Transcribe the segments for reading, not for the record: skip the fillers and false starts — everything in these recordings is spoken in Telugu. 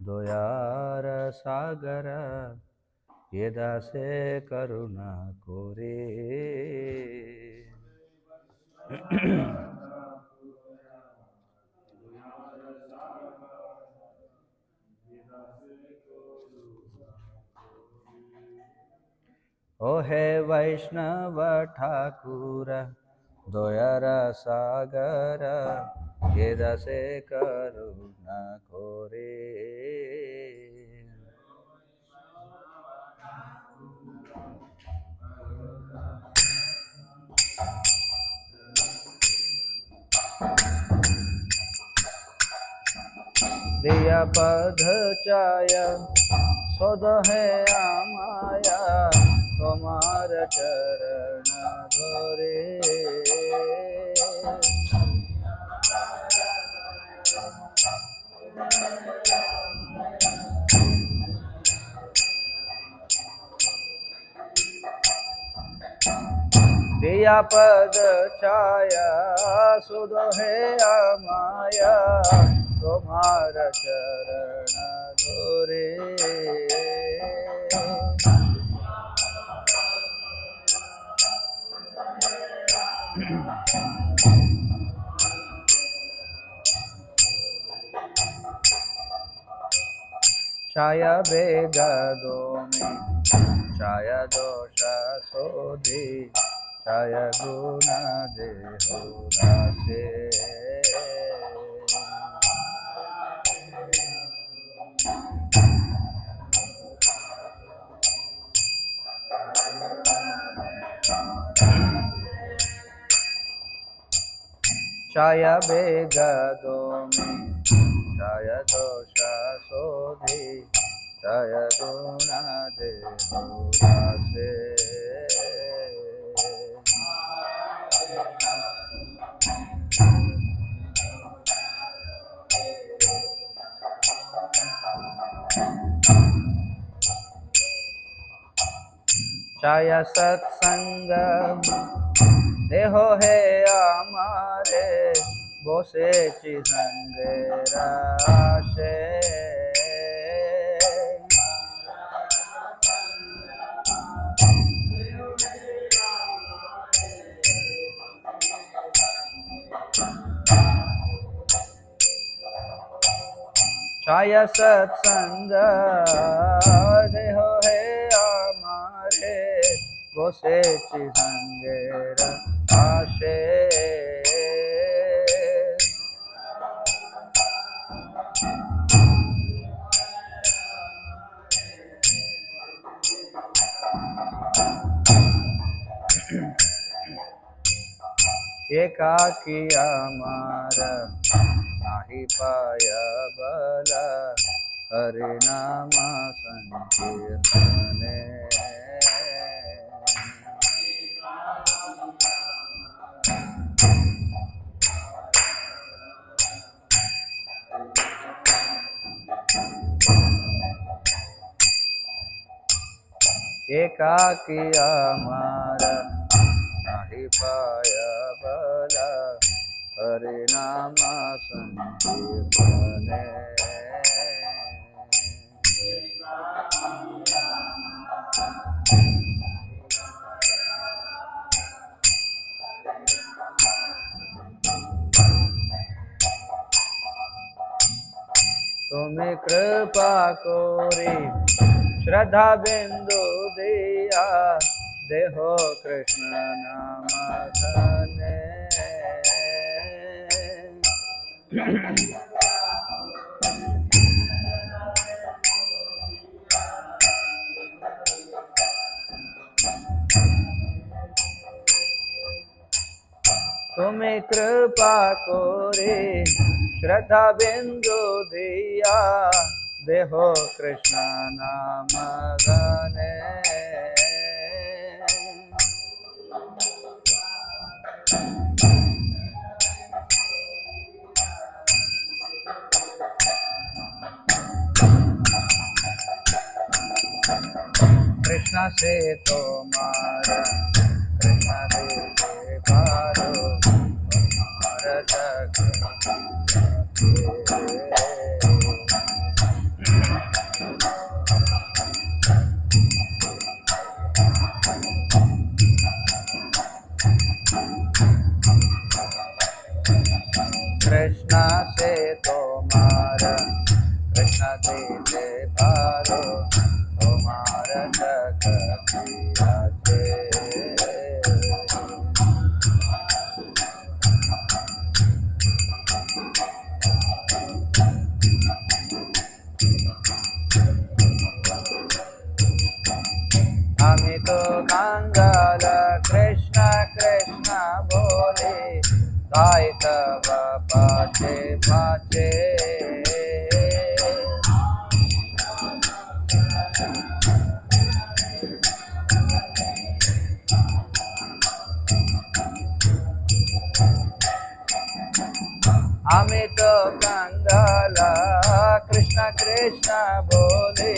দয়ার সাগর এ দাসে করুণা করে। ओ हे वैष्णव ठाकुर दयार सागर हे दासे करुणा करे। दिया पद चाया सद है आमाया तुम्हार चरण धरे। दिया पद छाया सुध है आमाया तुम्हार चरण धरे। छाया वेग दो में छाया दोष शोधि छाया गुण देहो दासे। छाया वेग दो में छाया दोष शोधि छाया गुण देहो दासे। छाया सत्संग देहो है हमारे बोसे चिसंग राशे। छाया सत्संग देहो है हमारे बोसे चिसंग राशे। एकाकी हमारा नाही पाया बल हरि नाम संकीर्तने। एकाकी हमारा नाही पाया बल हरि नाम संकीर्तने। तुम्हें कृपा कोरी श्रद्धा बिंदु दिया देहो कृष्ण नाम धने। तुम्हें कृपा कोरी श्रद्धा बिंदु दिया देहो कृष्ण नाम धने। कृष्ण से तुम्हारा कृष्ण से पारो तुम्हारा नदी से पारो तुम्हारा शक्ति আছে। আমি তো কাঙ্গাল কৃষ্ণ কৃষ্ণ বলে গাই তব পাছে পাছে। আমি তো কাঙ্গাল কৃষ্ণ কৃষ্ণ বলে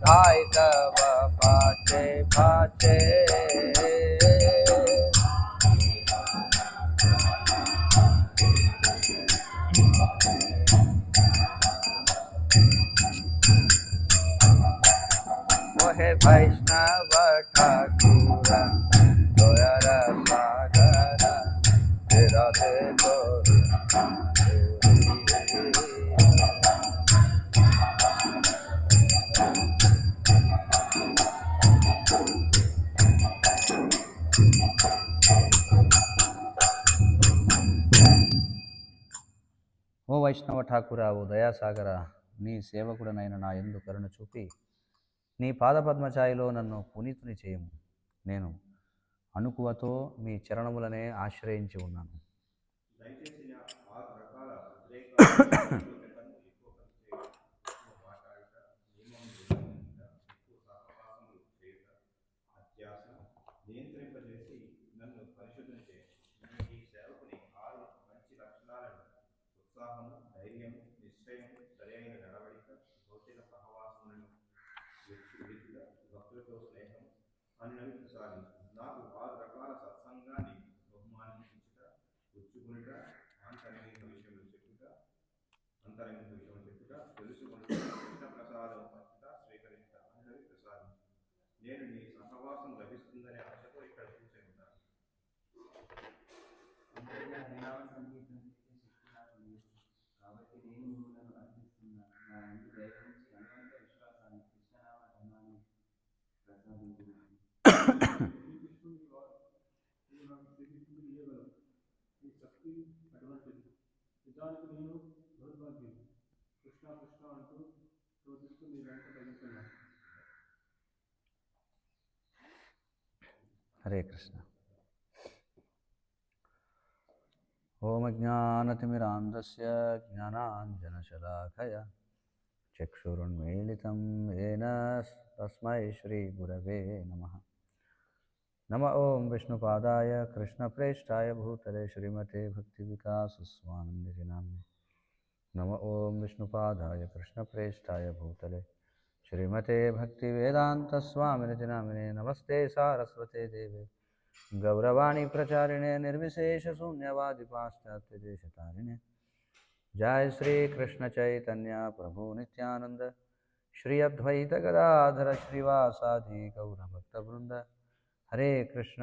গাই তব পাছে পাছে। ওহে বৈষ্ণব ঠাকুর দয়ার সাগর রাধে তোরি। ఓ వైష్ణవ ఠాకుర, ఓ దయాసాగర, నీ సేవకుడనైన నా యందు కరుణ చూపి నీ పాదపద్మఛాయలో నన్ను పునీతుని చేయము. నేను అణుకువతో మీ చరణములనే ఆశ్రయించి ఉన్నాను. నియంత్రింపజేసి నన్ను పరిశుద్ధం చేయండి. ఈ సేవకుని 6 మంచి లక్షణాలను ఉత్సాహము, ధైర్యము, నిశ్చయము, సరైన నడవడిక, భౌతిక సహవాసములను విడిచిపెట్టుట, భక్తులతో స్నేహం అన్నవి ప్రసాదించు. నాకు 6 రకాల సత్సంగాన్ని బహుమానించుట, పుచ్చుకునుట, అంతరంగిక విషయములు చెప్పుట, తెలుసుకునుట, కృష్ణ ప్రసాదం పంచుట, స్వీకరించుట అన్నవి ప్రసాదించు. నేను నీ సహవాసం లభిస్తుందనే ఆశతో ఇక్కడ కూర్చొని ఉన్నాను. కాబట్టి నేను మిమ్మల్ని అర్థిస్తున్నాను. నా ముందు దయచేసి అనంత విశ్వాసాన్ని కృష్ణనామ ధనాన్ని ప్రసాదించున్నాను. ఈ శక్తి అటువంటిది. నిజానికి నేను దౌర్భాగ్యం. కృష్ణ కృష్ణ అంటూ శోధిస్తూ మీ వెంట తగ్గుతున్నాను. హరే కృష్ణ. ఓం జ్ఞానతిమిరాంధస్య జ్ఞానాంజనశలాకయ చక్షురున్మీలితం येन తస్మై శ్రీగురవే నమః. నమ ఓం విష్ణుపాదాయ కృష్ణప్రేష్ఠాయ భూతలే శ్రీమతే భక్తివికాసస్వామినిధి నామ్నే. నమ ఓం విష్ణుపాదాయ కృష్ణప్రేష్ఠాయ భూతలే శ్రీమతే భక్తివేదాంతస్వామినిధి నామినే. నమస్తే సారస్వతే దేవే గౌరవాణి ప్రచారిణే నిర్విశేషశూన్యవాది పాశ్చాత్యదేశతారిణే. జయ శ్రీ కృష్ణ చైతన్య ప్రభు నిత్యానంద శ్రీ అద్వైత గదాధర శ్రీవాసాది గౌరభక్తవృంద. హరే కృష్ణ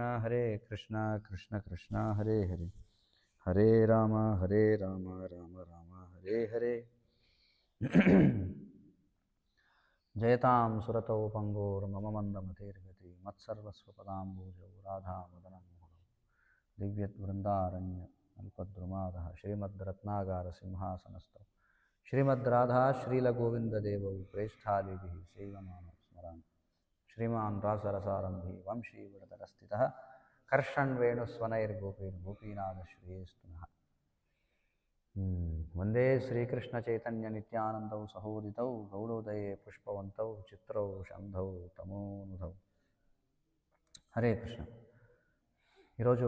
కృష్ణ కృష్ణ హరే హరే, హరే రామ రామ రామ హరే హరే. జయతాం సురతౌ పంగోర్మమ మందమతిర్గతి మత్సర్వస్వపదాంబోజౌ రాధామదనమోహనౌ దివ్యద్వృందారణ్య అల్పద్రుమాదః శ్రీమద్రత్నాగార సింహాసనస్థౌ శ్రీమద్రాధా శ్రీలగోవిందదేవౌ ప్రేష్ఠాదిభిः సేవమానౌ స్మరామి. శ్రీమాన్ రాసరసారంభి వంశీవరదరస్థితః కర్షణ్ వేణుస్వనైర్గోపైర్గోపీనాథశ్రీయేస్తు నః. వందే శ్రీకృష్ణ చైతన్య నిత్యానందౌ సహోదితౌ గౌడోదయే పుష్పవంతౌ చిత్రౌ శంధౌ తమోనుధౌ. హరే కృష్ణ. ఈరోజు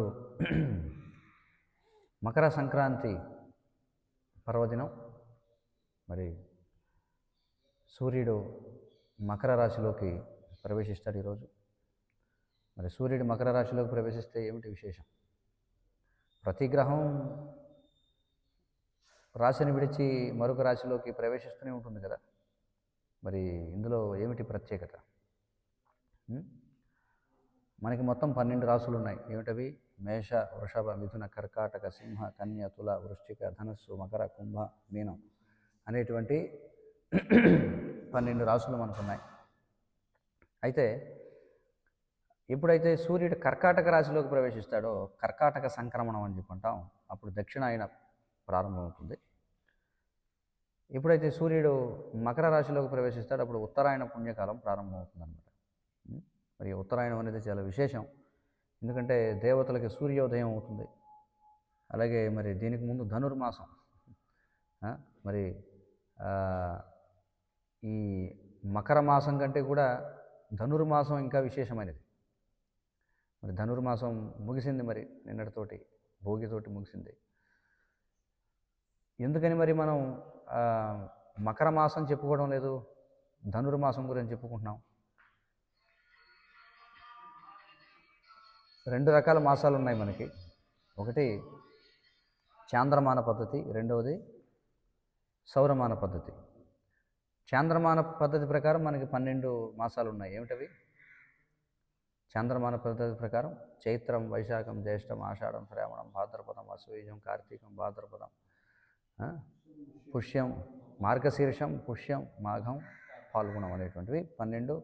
మకర సంక్రాంతి పర్వదినం. మరి సూర్యుడు మకర రాశిలోకి ప్రవేశిస్తాడు ఈరోజు. మరి సూర్యుడు మకర రాశిలోకి ప్రవేశిస్తే ఏమిటి విశేషం? ప్రతి గ్రహం రాశిని విడిచి మరొక రాశిలోకి ప్రవేశిస్తూనే ఉంటుంది కదా. మరి ఇందులో ఏమిటి ప్రత్యేకత? మనకి మొత్తం 12 రాశులు ఉన్నాయి. ఏమిటవి? మేష, వృషభ, మిథున, కర్కాటక, సింహ, కన్య, తుల, వృశ్చిక, ధనస్సు, మకర, కుంభ, మీనం అనేటువంటి 12 రాసులు మనకున్నాయి. అయితే ఎప్పుడైతే సూర్యుడు కర్కాటక రాశిలోకి ప్రవేశిస్తాడో కర్కాటక సంక్రమణం అని చెప్పుకుంటాం, అప్పుడు దక్షిణాయన ప్రారంభమవుతుంది. ఎప్పుడైతే సూర్యుడు మకర రాశిలోకి ప్రవేశిస్తాడో అప్పుడు ఉత్తరాయణ పుణ్యకాలం ప్రారంభమవుతుంది అనమాట. మరి ఉత్తరాయణం అనేది చాలా విశేషం, ఎందుకంటే దేవతలకి సూర్యోదయం అవుతుంది. అలాగే మరి దీనికి ముందు ధనుర్మాసం, మరి ఈ మకర మాసం కంటే కూడా ధనుర్మాసం ఇంకా విశేషమైనది. మరి ధనుర్మాసం ముగిసింది, మరి నిన్నటితోటి భోగితోటి ముగిసింది. ఎందుకని మరి మనం మకర మాసం చెప్పుకోవడం లేదు, ధనుర్మాసం గురించి చెప్పుకుంటున్నాం? 2 రకాల మాసాలు ఉన్నాయి మనకి. ఒకటి చాంద్రమాన పద్ధతి, రెండవది సౌరమాన పద్ధతి. చాంద్రమాన పద్ధతి ప్రకారం మనకి 12 మాసాలు ఉన్నాయి. ఏమిటవి? చాంద్రమాన పద్ధతి ప్రకారం చైత్రం, వైశాఖం, జ్యేష్టం, ఆషాఢం, శ్రావణం, భాద్రపదం, అశ్వయుజం, కార్తీకం, భాద్రపదం, పుష్యం, మార్గశీర్షం, పుష్యం, మాఘం, పాల్గొనం అనేటువంటివి 12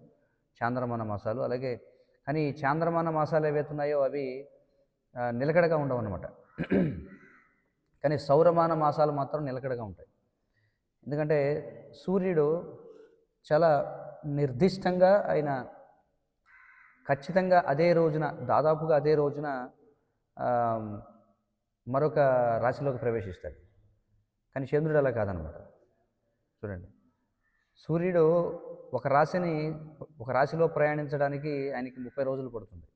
చాంద్రమాన మాసాలు. అలాగే కానీ ఈ చాంద్రమాన మాసాలు ఏవైతున్నాయో అవి నిలకడగా ఉండవు అన్నమాట. కానీ సౌరమాన మాసాలు మాత్రం నిలకడగా ఉంటాయి. ఎందుకంటే సూర్యుడు చాలా నిర్దిష్టంగా ఆయన ఖచ్చితంగా అదే రోజున, దాదాపుగా అదే రోజున మరొక రాశిలోకి ప్రవేశిస్తాడు. కానీ చంద్రుడు అలా కాదనమాట. చూడండి, సూర్యుడు ఒక రాశిలో ప్రయాణించడానికి ఆయనకి 30 రోజులు పడుతుంది.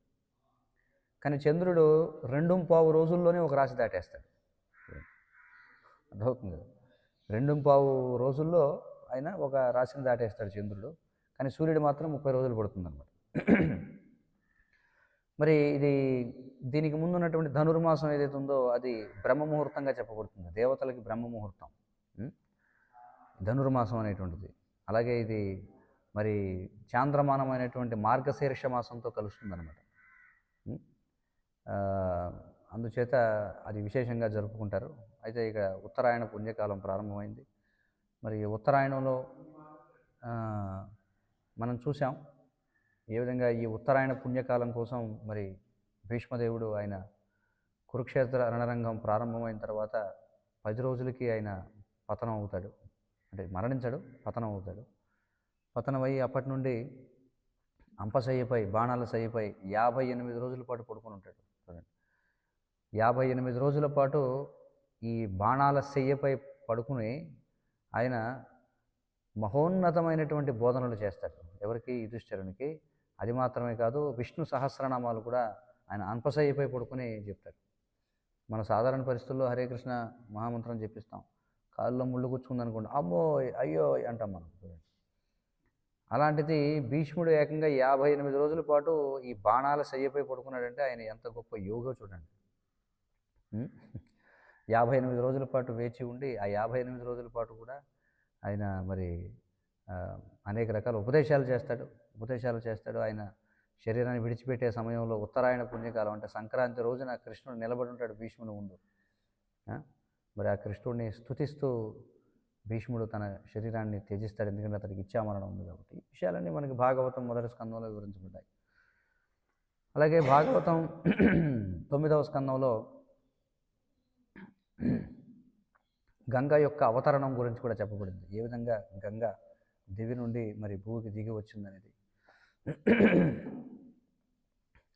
కానీ చంద్రుడు 2.25 రోజుల్లోనే ఒక రాశి దాటేస్తాడు. అర్థమవుతుంది కదా? 2.25 రోజుల్లో ఆయన ఒక రాశిని దాటేస్తాడు చంద్రుడు. కానీ సూర్యుడు మాత్రం 30 రోజులు పడుతుందన్నమాట. మరి దీనికి ముందు ఉన్నటువంటి ధనుర్మాసం ఏదైతే ఉందో అది బ్రహ్మముహూర్తంగా చెప్పబడుతుంది. దేవతలకి బ్రహ్మముహూర్తం ధనుర్మాసం అనేటువంటిది. అలాగే ఇది మరి చాంద్రమానం అనేటువంటి మార్గశీర్ష మాసంతో కలుస్తుందన్నమాట. అందుచేత అది విశేషంగా జరుపుకుంటారు. అయితే ఇక ఉత్తరాయణ పుణ్యకాలం ప్రారంభమైంది. మరి ఉత్తరాయణంలో మనం చూసాం ఏ విధంగా ఈ ఉత్తరాయణ పుణ్యకాలం కోసం మరి భీష్మదేవుడు ఆయన కురుక్షేత్ర రణరంగం ప్రారంభమైన తర్వాత 10 రోజులకి ఆయన పతనం అవుతాడు. అంటే మరణించడు, పతనం అవుతాడు. పతనమయ్యి అప్పటి నుండి అంపశయ్యపై, బాణాల శయ్యపై 58 రోజుల పాటు పడుకొని ఉంటాడు. చూడండి, 58 రోజుల పాటు ఈ బాణాల శయ్యపై పడుకుని ఆయన మహోన్నతమైనటువంటి బోధనలు చేస్తాడు. ఎవరికి? యుధిష్ఠిరునికి. అది మాత్రమే కాదు, విష్ణు సహస్రనామాలు కూడా ఆయన అంపశయ్యపై పడుకుని చెప్తాడు. మన సాధారణ పరిస్థితుల్లో హరే కృష్ణ మహామంత్రం చెప్పిస్తాం, కాళ్ళలో ముళ్ళు కూర్చుకుందనుకోండి, అమ్మో అయ్యో అంటాం మనం. అలాంటిది భీష్ముడు ఏకంగా 58 రోజుల పాటు ఈ బాణాల శయ్యపై పడుకున్నాడంటే ఆయన ఎంత గొప్ప యోగో చూడండి. 58 రోజుల పాటు వేచి ఉండి ఆ 58 రోజుల పాటు కూడా ఆయన మరి అనేక రకాల ఉపదేశాలు చేస్తాడు. ఆయన శరీరాన్ని విడిచిపెట్టే సమయంలో ఉత్తరాయణ పుణ్యకాలం అంటే సంక్రాంతి రోజున కృష్ణుడు నిలబడి ఉంటాడు భీష్ముడు ముందు. మరి ఆ కృష్ణుడిని స్తుతిస్తూ భీష్ముడు తన శరీరాన్ని త్యజిస్తాడు, ఎందుకంటే అతనికి ఇచ్చామరణం ఉంది కాబట్టి. ఈ విషయాలన్నీ మనకి భాగవతం మొదటి స్కందంలో వివరించబడ్డాయి. అలాగే భాగవతం 9వ స్కందంలో గంగ యొక్క అవతరణం గురించి కూడా చెప్పబడింది. ఏ విధంగా గంగ దివి నుండి మరి భూమికి దిగి వచ్చిందనేది.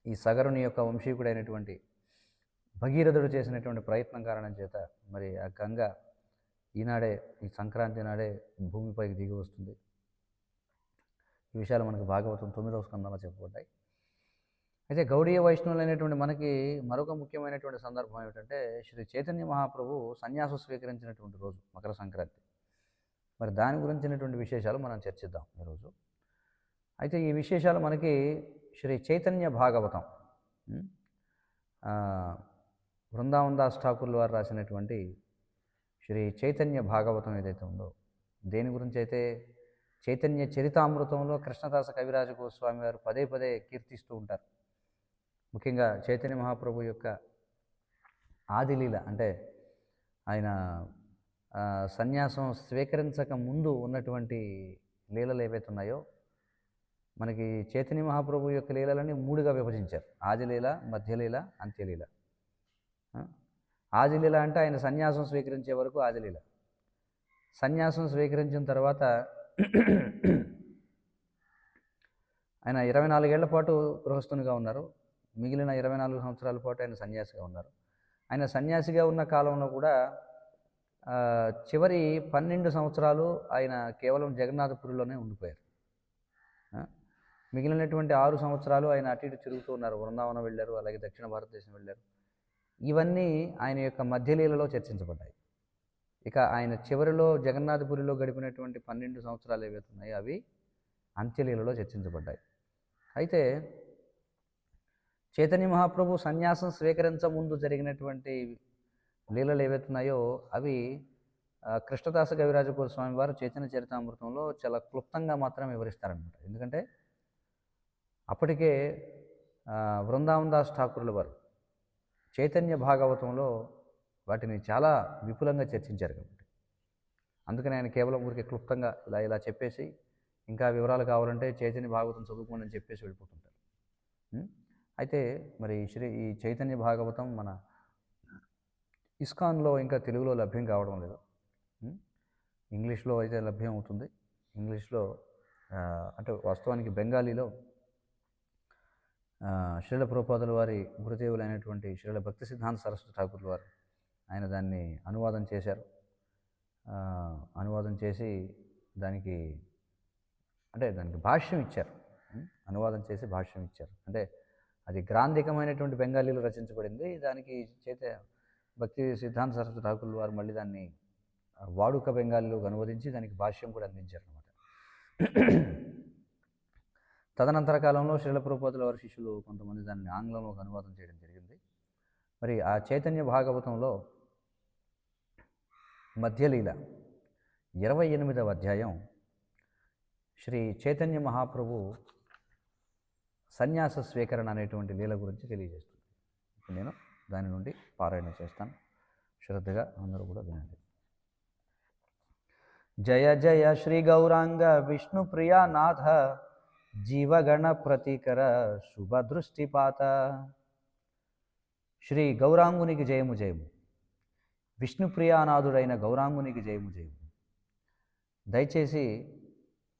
ఈ సగరుని యొక్క వంశీకుడైనటువంటి భగీరథుడు చేసినటువంటి ప్రయత్నం కారణం చేత మరి ఆ గంగ ఈనాడే, ఈ సంక్రాంతి నాడే భూమిపైకి దిగి వస్తుంది. ఈ విషయాలు మనకు భాగవతం 9వ స్కందంలో చెప్పబడ్డాయి. అయితే గౌడీయ వైష్ణవులు అనేటువంటి మనకి మరొక ముఖ్యమైనటువంటి సందర్భం ఏమిటంటే శ్రీ చైతన్య మహాప్రభు సన్యాసం స్వీకరించినటువంటి రోజు మకర సంక్రాంతి. మరి దాని గురించినటువంటి విశేషాలు మనం చర్చిద్దాం ఈరోజు. అయితే ఈ విశేషాలు మనకి శ్రీ చైతన్య భాగవతం, బృందావన్ దాస్ ఠాకూర్ల వారు రాసినటువంటి శ్రీ చైతన్య భాగవతం ఏదైతే ఉందో, దేని గురించి అయితే చైతన్య చరితామృతంలో కృష్ణదాస కవిరాజ గోస్వామి వారు పదే పదే కీర్తిస్తూ ఉంటారు. ముఖ్యంగా చైతన్య మహాప్రభు యొక్క ఆదిలీల, అంటే ఆయన సన్యాసం స్వీకరించక ముందు ఉన్నటువంటి లీలలు ఏవైతే ఉన్నాయో, మనకి చైతన్య మహాప్రభు యొక్క లీలలని 3గా విభజించారు. ఆదిలీల, మధ్యలీల, అంత్యలీల. ఆ, ఆదిలీల అంటే ఆయన సన్యాసం స్వీకరించే వరకు ఆదిలీల. సన్యాసం స్వీకరించిన తర్వాత ఆయన 24 ఏళ్ల పాటు గృహస్థునిగా ఉన్నారు. మిగిలిన 24 సంవత్సరాల పాటు ఆయన సన్యాసిగా ఉన్నారు. ఆయన సన్యాసిగా ఉన్న కాలంలో కూడా చివరి 12 సంవత్సరాలు ఆయన కేవలం జగన్నాథపురిలోనే ఉండిపోయారు. మిగిలినటువంటి 6 సంవత్సరాలు ఆయన అటు ఇటు తిరుగుతూ ఉన్నారు. బృందావనం వెళ్ళారు, అలాగే దక్షిణ భారతదేశం వెళ్ళారు. ఇవన్నీ ఆయన యొక్క మధ్యలీలలో చర్చించబడ్డాయి. ఇక ఆయన చివరిలో జగన్నాథపురిలో గడిపినటువంటి 12 సంవత్సరాలు ఏవైతే ఉన్నాయో అవి అంత్యలీలలో చర్చించబడ్డాయి. అయితే చైతన్య మహాప్రభు సన్యాసం స్వీకరించ ముందు జరిగినటువంటి లీలలు ఏవైతున్నాయో అవి కృష్ణదాస కవిరాజపూర్ స్వామి వారు చైతన్య చరితామృతంలో చాలా క్లుప్తంగా మాత్రం వివరిస్తారనమాట. ఎందుకంటే అప్పటికే వృందావన్ దాస్ ఠాకూర్ల వారు చైతన్య భాగవతంలో వాటిని చాలా విపులంగా చర్చించారు కాబట్టి, అందుకని ఆయన కేవలం ఊరికి క్లుప్తంగా ఇలా చెప్పేసి ఇంకా వివరాలు కావాలంటే చైతన్య భాగవతం చదువుకోండి అని చెప్పేసి వెళ్ళిపోతుంటారు. అయితే మరి ఈ చైతన్య భాగవతం మన ఇస్కాన్లో ఇంకా తెలుగులో లభ్యం కావడం లేదు. ఇంగ్లీష్లో అయితే లభ్యం అవుతుంది. ఇంగ్లీష్లో అంటే వాస్తవానికి బెంగాలీలో శ్రీల ప్రభుపాదుల వారి గురుదేవులైనటువంటి శ్రీల భక్తి సిద్ధాంత సరస్వతి ఠాకూర్ల వారు ఆయన దాన్ని అనువాదం చేశారు. అనువాదం చేసి దానికి భాష్యం ఇచ్చారు. అనువాదం చేసి భాష్యం ఇచ్చారు. అంటే అది గ్రాంధికమైనటువంటి బెంగాలీలో రచించబడింది. దానికి భక్తి సిద్ధాంత సరస్వతి ఠాకూర్ల వారు మళ్ళీ దాన్ని వాడుక బెంగాలీలోకి అనువదించి దానికి భాష్యం కూడా అందించారు అన్నమాట. తదనంతర కాలంలో శ్రీల ప్రభుపాదుల వారి శిష్యులు కొంతమంది దాన్ని ఆంగ్లంలోకి అనువాదం చేయడం జరిగింది. మరి ఆ చైతన్య భాగవతంలో మధ్యలీల 28వ అధ్యాయం శ్రీ చైతన్య మహాప్రభు సన్యాస స్వీకరణ అనేటువంటి లీల గురించి తెలియజేస్తుంది. ఇప్పుడు నేను దాని నుండి పారాయణ చేస్తాను. శ్రద్ధగా అందరూ కూడా వినండి. జయ జయ శ్రీ గౌరాంగ విష్ణు ప్రియా నాథ జీవగణ ప్రతీకర శుభదృష్టిపాత. శ్రీ గౌరాంగునికి జయము జయము. విష్ణుప్రియానాథుడైన గౌరాంగునికి జయము జయము. దయచేసి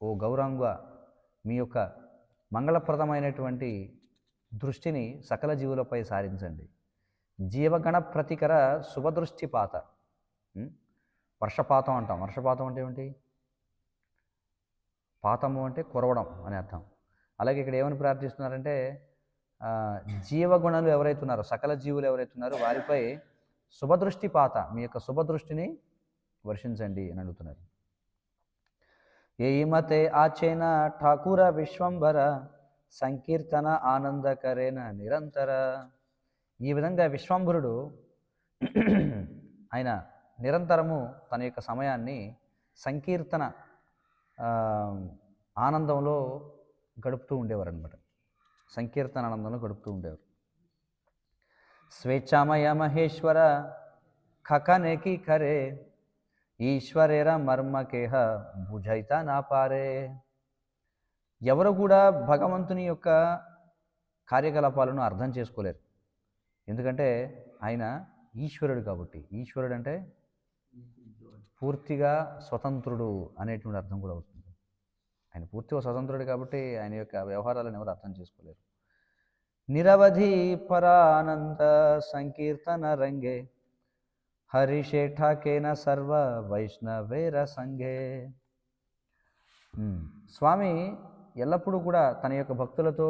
ఓ గౌరాంగ మీ యొక్క మంగళప్రదమైనటువంటి దృష్టిని సకల జీవులపై సారించండి. జీవగణ ప్రతికర శుభదృష్టిపాత. వర్షపాతం అంటాం. వర్షపాతం అంటే ఏమిటి? పాతము అంటే కురవడం అని అర్థం. అలాగే ఇక్కడ ఏమని ప్రార్థిస్తున్నారంటే జీవగుణాలు ఎవరైతే ఉన్నారో, సకల జీవులు ఎవరైతే ఉన్నారో వారిపై శుభదృష్టిపాత, మీ యొక్క శుభదృష్టిని వర్షించండి అని అడుగుతున్నారు. ఏమతే ఆచేన ఠాకూర విశ్వంభర సంకీర్తన ఆనందకరేన నిరంతర. ఈ విధంగా విశ్వంభరుడు ఆయన నిరంతరము తన యొక్క సమయాన్ని సంకీర్తన ఆనందంలో గడుపుతూ ఉండేవారు అనమాట. సంకీర్తన ఆనందంలో గడుపుతూ ఉండేవారు. స్వేచ్ఛామయ మహేశ్వర ఖకనేకి ఖరే ఈశ్వరేర మర్మకేహ భుజైత నా పారే. ఎవరు కూడా భగవంతుని యొక్క కార్యకలాపాలను అర్థం చేసుకోలేరు. ఎందుకంటే ఆయన ఈశ్వరుడు కాబట్టి. ఈశ్వరుడు అంటే పూర్తిగా స్వతంత్రుడు అనేటువంటి అర్థం కూడా వస్తుంది. ఆయన పూర్తిగా స్వతంత్రుడు కాబట్టి ఆయన యొక్క వ్యవహారాలను ఎవరు అర్థం చేసుకోలేరు. నిరవధి పరానంద సంకీర్తన రంగే హరిషేఠాకేన సర్వ వైష్ణవేర సంఘే. స్వామి ఎల్లప్పుడూ కూడా తన యొక్క భక్తులతో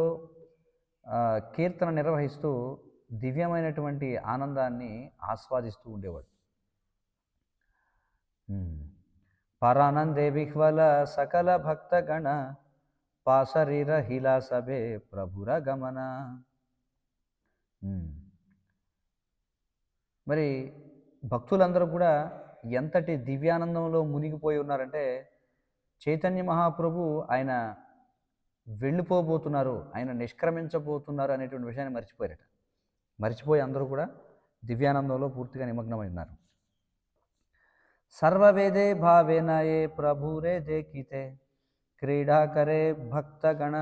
కీర్తన నిర్వహిస్తూ దివ్యమైనటువంటి ఆనందాన్ని ఆస్వాదిస్తూ ఉండేవాడు. పరానందే విహ్వల సకల భక్తగణ పాశరీర హిలా సభే ప్రభుర గమన. మరి భక్తులందరూ కూడా ఎంతటి దివ్యానందంలో మునిగిపోయి ఉన్నారంటే చైతన్య మహాప్రభు ఆయన వెళ్ళిపోబోతున్నారు, ఆయన నిష్క్రమించబోతున్నారు అనేటువంటి విషయాన్ని మర్చిపోయారట. మర్చిపోయి అందరూ కూడా దివ్యానందంలో పూర్తిగా నిమగ్నమై ఉన్నారు. సర్వవేదే భావేన ఏ ప్రభురే దేకితే క్రీడా కరే భక్తగణ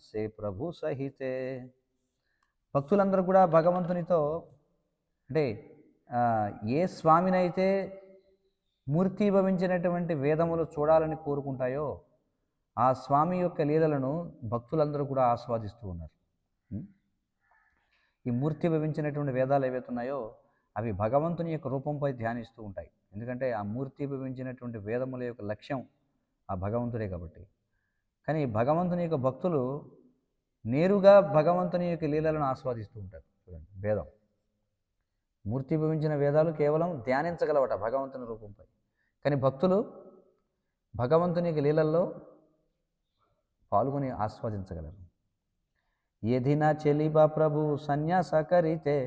సే ప్రభు సహితే. భక్తులందరూ కూడా భగవంతునితో అంటే ఏ స్వామినైతే మూర్తీభవించినటువంటి వేదములు చూడాలని కోరుకుంటాయో ఆ స్వామి యొక్క లీలలను భక్తులందరూ కూడా ఆస్వాదిస్తూ ఉన్నారు. ఈ మూర్తీభవించినటువంటి వేదాలు ఏవైతే ఉన్నాయో అవి భగవంతుని యొక్క రూపంపై ధ్యానిస్తూ ఉంటాయి. ఎందుకంటే ఆ మూర్తీభవించినటువంటి వేదముల యొక్క లక్ష్యం ఆ భగవంతుడే కాబట్టి. కానీ భగవంతుని యొక్క భక్తులు నేరుగా భగవంతుని యొక్క లీలలను ఆస్వాదిస్తూ ఉంటారు. చూడండి, వేదం మూర్తీభవించిన వేదాలు కేవలం ధ్యానించగలవట భగవంతుని రూపంపై. కానీ భక్తులు భగవంతుని యొక్క లీలల్లో పాల్గొని ఆస్వాదించగలరు. ఏదినా చెలిబా ప్రభు సన్యాస కరితే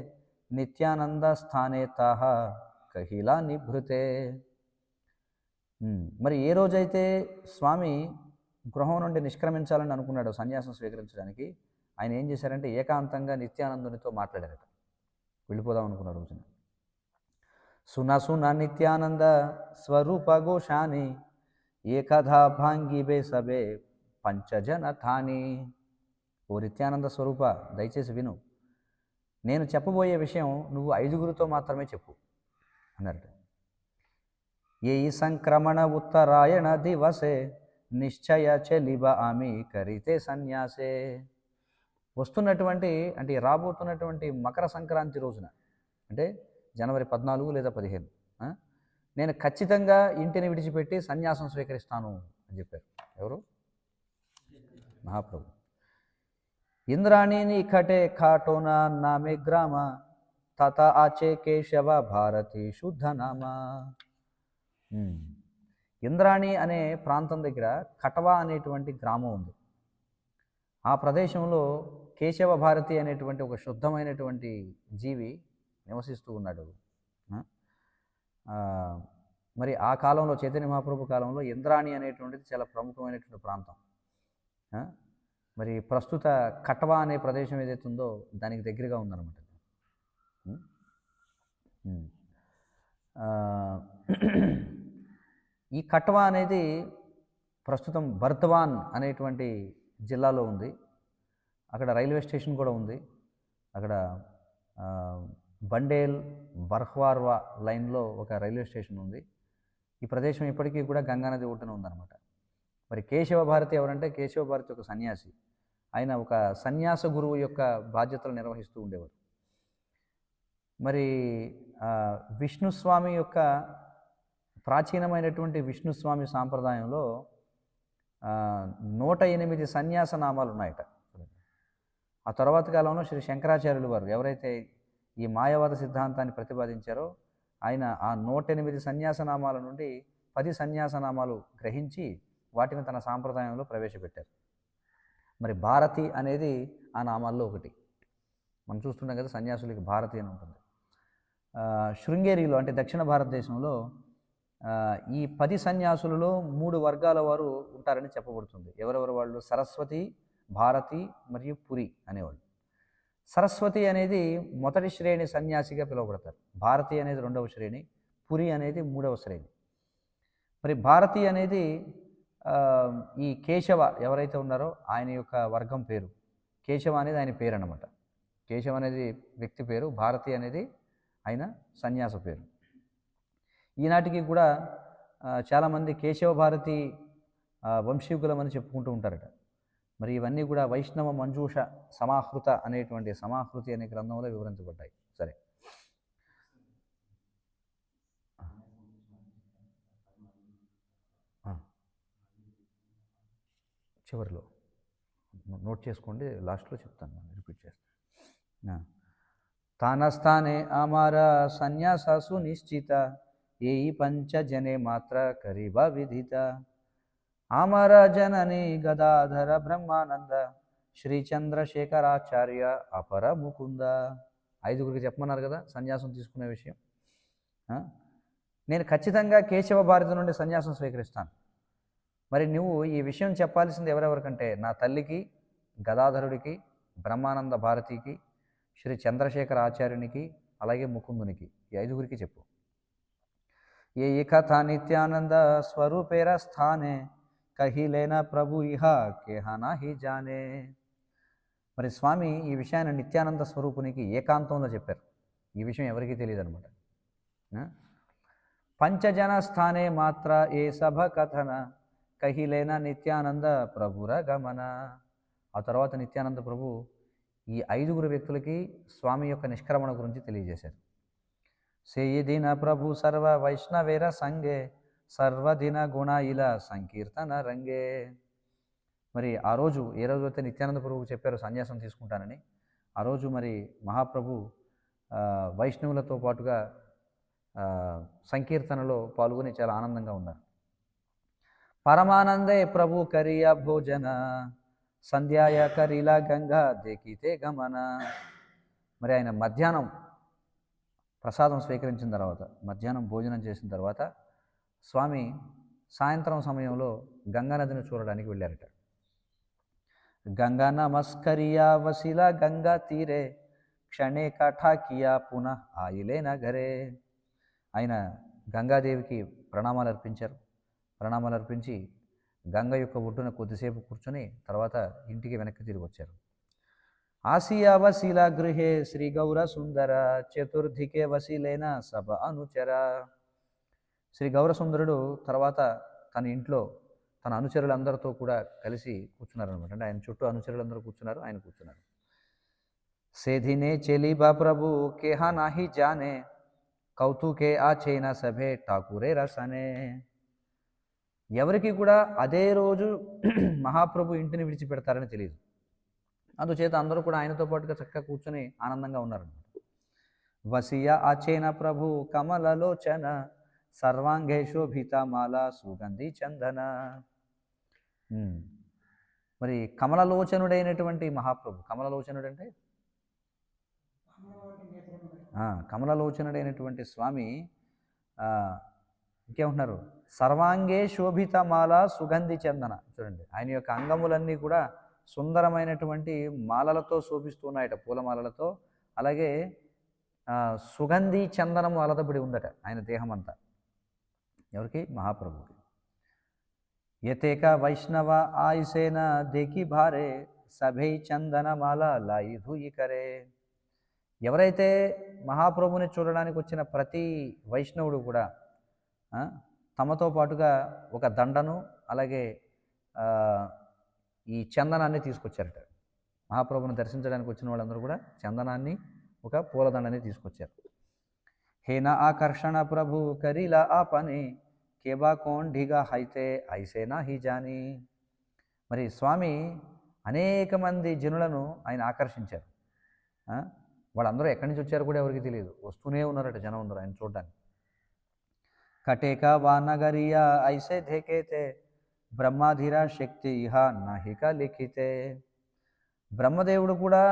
నిత్యానంద స్థానే తాహ కహిలా నిభృతే. మరి ఏ రోజైతే స్వామి గృహం నుండి నిష్క్రమించాలని అనుకున్నాడు సన్యాసం స్వీకరించడానికి, ఆయన ఏం చేశారంటే ఏకాంతంగా నిత్యానందునితో మాట్లాడారట. వెళ్ళిపోదాం అనుకున్నాడు రోజున. సునా సునా నిత్యానంద స్వరూప ఘోషాని ఏకథా భాంగిబే సబే పంచజన థాని. ఓ నిత్యానంద స్వరూప, దయచేసి విను, నేను చెప్పబోయే విషయం నువ్వు 5గురితో మాత్రమే చెప్పు అన్నారట. ఏ సంక్రమణ ఉత్తరాయణ దివసే నిశ్చయ చెలిబ ఆమె కరితే సన్యాసే. వస్తున్నటువంటి అంటే రాబోతున్నటువంటి మకర సంక్రాంతి రోజున, అంటే జనవరి 14 లేదా 15, నేను ఖచ్చితంగా ఇంటిని విడిచిపెట్టి సన్యాసం స్వీకరిస్తాను అని చెప్పారు. ఎవరు? మహాప్రభు. ఇంద్రాణిని కటే ఖాటోనా నామే గ్రామ తత ఆచే కేశవ భారతి శుద్ధనామ. ఇంద్రాణి అనే ప్రాంతం దగ్గర కటవా అనేటువంటి గ్రామం ఉంది. ఆ ప్రదేశంలో కేశవ భారతి అనేటువంటి ఒక శుద్ధమైనటువంటి జీవి నివసిస్తూ ఉన్నాడు. మరి ఆ కాలంలో చైతన్య మహాప్రభు కాలంలో ఇంద్రాణి అనేటువంటిది చాలా ప్రముఖమైనటువంటి ప్రాంతం. మరి ప్రస్తుత కటవా అనే ప్రదేశం ఏదైతే ఉందో దానికి దగ్గరగా ఉందన్నమాట. ఈ కటవా అనేది ప్రస్తుతం బర్ద్వాన్ అనేటువంటి జిల్లాలో ఉంది. అక్కడ రైల్వే స్టేషన్ కూడా ఉంది. అక్కడ బండేల్ బర్హ్వార్వా లైన్లో ఒక రైల్వే స్టేషన్ ఉంది. ఈ ప్రదేశం ఇప్పటికీ కూడా గంగానది ఒడ్డున ఉందన్నమాట. మరి కేశవ భారతి ఎవరంటే కేశవ భారతి ఒక సన్యాసి. ఆయన ఒక సన్యాస గురువు యొక్క బాధ్యతలు నిర్వహిస్తూ ఉండేవారు. మరి విష్ణుస్వామి యొక్క ప్రాచీనమైనటువంటి విష్ణుస్వామి సాంప్రదాయంలో 108 సన్యాస నామాలు ఉన్నాయట. ఆ తర్వాత కాలంలో శ్రీ శంకరాచార్యులు వారు ఎవరైతే ఈ మాయావాద సిద్ధాంతాన్ని ప్రతిపాదించారో ఆయన ఆ 108 సన్యాసనామాల నుండి 10 సన్యాసనామాలు గ్రహించి వాటిని తన సాంప్రదాయంలో ప్రవేశపెట్టారు. మరి భారతి అనేది ఆ నామాల్లో ఒకటి. మనం చూస్తున్నాం కదా, సన్యాసులకి భారతి అని ఉంటుంది. శృంగేరిలో అంటే దక్షిణ భారతదేశంలో ఈ 10 సన్యాసులలో 3 వర్గాల వారు ఉంటారని చెప్పబడుతుంది. ఎవరెవరు వాళ్ళు? సరస్వతి, భారతి మరియు పురి అనేవాళ్ళు. సరస్వతి అనేది మొదటి శ్రేణి సన్యాసిగా పిలువబడతారు. భారతి అనేది 2వ శ్రేణి, పురి అనేది 3వ శ్రేణి. మరి భారతి అనేది ఈ కేశవ ఎవరైతే ఉన్నారో ఆయన యొక్క వర్గం పేరు. కేశవ అనేది ఆయన పేరు అన్నమాట. కేశవ అనేది వ్యక్తి పేరు, భారతి అనేది ఆయన సన్యాస పేరు. ఈనాటికి కూడా చాలామంది కేశవ భారతి వంశీకులమని చెప్పుకుంటూ ఉంటారట. మరి ఇవన్నీ కూడా వైష్ణవ మంజూష సమాహృత అనేటువంటి సమాహృతి అనే గ్రంథంలో వివరించబడ్డాయి. సరే, చివరిలో నోట్ చేసుకోండి, లాస్ట్లో చెప్తాను, రిపీట్ చేస్తాను. తానస్థానే అమార సన్యాస సునిశ్చిత ఏయి పంచజనే మాత్ర కరీబా విధిత. అమర జనని గదాధర బ్రహ్మానంద శ్రీ చంద్రశేఖరాచార్య అపర ముకుంద. 5గురికి చెప్పమన్నారు కదా సన్యాసం తీసుకునే విషయం. నేను ఖచ్చితంగా కేశవ భారతి నుండి సన్యాసం స్వీకరిస్తాను. మరి నువ్వు ఈ విషయం చెప్పాల్సింది ఎవరెవరికంటే నా తల్లికి, గదాధరుడికి, బ్రహ్మానంద భారతికి, శ్రీ చంద్రశేఖర ఆచార్యునికి, అలాగే ముకుందునికి, ఈ 5గురికి చెప్పు. ये कथा नित्यानंद स्वरूपेर स्थाने कही लेना ప్రభు ఇహ కేహనా హి జానే. మరి స్వామి ఈ విషయాన్ని నిత్యానంద స్వరూపునికి ఏకాంతంలో చెప్పారు. ఈ విషయం ఎవరికీ తెలియదు అనమాట. పంచజన స్థానే మాత్ర ఏ సభ కథన కహిలేన నిత్యానంద ప్రభుర గమన. ఆ తర్వాత నిత్యానంద ప్రభు ఈ 5 వ్యక్తులకి స్వామి యొక్క నిష్క్రమణ గురించి తెలియజేశారు. సేయిదిన ప్రభు సర్వ వైష్ణవేర సంగే సర్వదిన గుణ ఇలా సంకీర్తన రంగే. మరి ఆ రోజు ఏ రోజు అయితే నిత్యానంద ప్రభువు చెప్పారో సన్యాసం తీసుకుంటానని, ఆ రోజు మరి మహాప్రభు వైష్ణవులతో పాటుగా సంకీర్తనలో పాల్గొని చాలా ఆనందంగా ఉన్నారు. పరమానందే ప్రభు కరియా భోజన సంధ్యాయ కరిలా గంగా దేకితే గమన. మరి ఆయన మధ్యాహ్నం ప్రసాదం స్వీకరించిన తర్వాత, మధ్యాహ్నం భోజనం చేసిన తర్వాత స్వామి సాయంత్రం సమయంలో గంగా నదిని చూడడానికి వెళ్ళారట. గంగా నమస్కరియా వసిలా గంగా తీరే క్షణే కఠాకియా పునః ఆయిలే నగరే. ఆయన గంగాదేవికి ప్రణామాలు అర్పించారు. ప్రణామాలు అర్పించి గంగ యొక్క ఒడ్డున కొద్దిసేపు కూర్చొని తర్వాత ఇంటికి వెనక్కి తిరిగి వచ్చారు. ఆసియా వసీల గృహే శ్రీ గౌర సుందర చతుర్థికే వసీలేన సభ అనుచర. శ్రీ గౌరసుందరుడు తర్వాత తన ఇంట్లో తన అనుచరులందరితో కూడా కలిసి కూర్చున్నారనమాట. అంటే ఆయన చుట్టూ అనుచరులందరూ కూర్చున్నారు, ఆయన కూర్చున్నారు. సేధినే చెలిబా ప్రభు కేహా నాహి జానే కౌతుకే ఆ చైనా సభే ఠాకూరే రసనే. ఎవరికి కూడా అదే రోజు మహాప్రభు ఇంటిని విడిచిపెడతారని తెలియదు. అందుచేత అందరూ కూడా ఆయనతో పాటుగా చక్కగా కూర్చొని ఆనందంగా ఉన్నారన్నమాట. వసియ ఆచేన ప్రభు కమలలోచన సర్వాంగే శోభితమాల సుగంధి చందన. మరి కమలలోచనుడైనటువంటి మహాప్రభు, కమలలోచనుడు అంటే కమలలోచనుడైనటువంటి స్వామి ఇంకేమంటున్నారు, సర్వాంగే శోభితమాల సుగంధి చందన. చూడండి, ఆయన యొక్క అంగములన్నీ కూడా సుందరమైనటువంటి మాలలతో శోభిస్తున్నాయట, పూలమాలలతో. అలాగే సుగంధి చందనము అలదబడి ఉందట ఆయన దేహం అంతా. ఎవరికి? మహాప్రభుకి. యతేక వైష్ణవ ఆయుసేన దేకి భారే సభై చందనమాల లాయి ధూయి కరే. ఎవరైతే మహాప్రభుని చూడడానికి వచ్చిన ప్రతి వైష్ణవుడు కూడా తమతో పాటుగా ఒక దండను అలాగే ఈ చందనాన్ని తీసుకొచ్చారట. మహాప్రభుని దర్శించడానికి వచ్చిన వాళ్ళందరూ కూడా చందనాన్ని, ఒక పూలదండని తీసుకొచ్చారు. హేన ఆకర్షణ ప్రభు కరిలా ఆ పని కేబా కోండిగా హైతే ఐసేనా హి జాని. మరి స్వామి అనేక మంది జనులను ఆయన ఆకర్షించారు. వాళ్ళందరూ ఎక్కడి నుంచి వచ్చారు కూడా ఎవరికి తెలియదు, వస్తూనే ఉన్నారట జనం అందరూ ఆయన చూడడానికి. కటేక వానగరియా ఐసే ధేకేతే బ్రహ్మాధీరా శక్తి ఇహ నాహిక లిఖితే. బ్రహ్మదేవుడు కూడా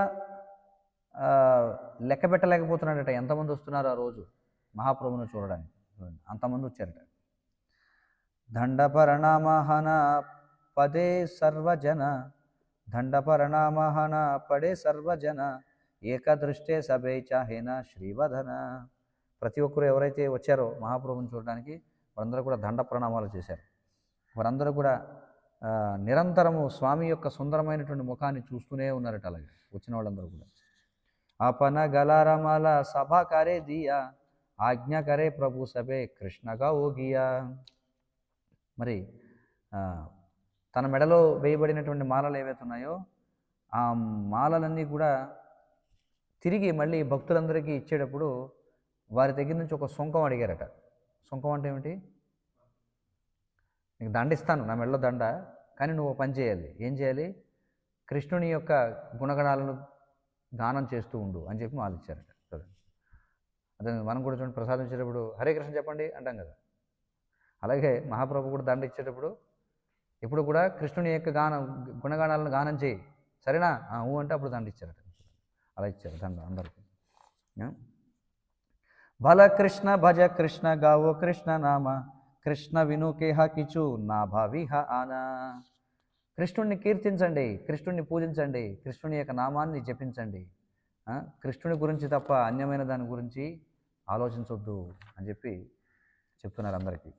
లెక్క పెట్టలేకపోతున్నాడట ఎంతమంది వస్తున్నారు ఆ రోజు మహాప్రభుని చూడడానికి. అంతమంది వచ్చారట. దండపరణామహన పదే సర్వజన దండపరణామహన పడే సర్వజన ఏకదృష్టే సభే చాహేన శ్రీవధన. ప్రతి ఒక్కరు ఎవరైతే వచ్చారో మహాప్రభుని చూడడానికి వారందరూ కూడా దండ ప్రణామాలు చేశారు. వారందరూ కూడా నిరంతరము స్వామి యొక్క సుందరమైనటువంటి ముఖాన్ని చూస్తూనే ఉన్నారట. అలాగే వచ్చిన వాళ్ళందరూ కూడా ఆపన గలారమాల సభాకారే దియా ఆజ్ఞాకరే ప్రభు సభే కృష్ణగా ఓగియా. మరి తన మెడలో వేయబడినటువంటి మాలలు ఏవైతే ఉన్నాయో ఆ మాలలన్నీ కూడా తిరిగి మళ్ళీ భక్తులందరికీ ఇచ్చేటప్పుడు వారి దగ్గర నుంచి ఒక సుంకం అడిగారట. సుంకం అంటే ఏమిటి? నీకు దండ ఇస్తాను, నా మెడలో దండ, కానీ నువ్వు పని చేయాలి. ఏం చేయాలి? కృష్ణుని యొక్క గుణగణాలను గానం చేస్తూ ఉండు అని చెప్పి మాలు ఇచ్చారట. చూడండి, అదే మనం కూడా చూడండి, ప్రసాదం ఇచ్చేటప్పుడు హరే కృష్ణ చెప్పండి అంటాం కదా. అలాగే మహాప్రభు కూడా దండ ఇచ్చేటప్పుడు ఇప్పుడు కూడా కృష్ణుని యొక్క గుణగానాలను గానం చేయి, సరేనా అంటే అప్పుడు దండ ఇచ్చారట. అలా ఇచ్చారు దండ అందరికీ. భల కృష్ణ భజ కృష్ణ గావో కృష్ణ నామ కృష్ణ వినుకేహ కిచు నా భావిహ ఆనా. కృష్ణుడిని కీర్తించండి, కృష్ణుడిని పూజించండి, కృష్ణుని యొక్క నామాన్ని జపించండి. కృష్ణుని గురించి తప్ప అన్యమైన దాని గురించి ఆలోచించొద్దు అని చెప్పి చెప్తున్నారు అందరికీ.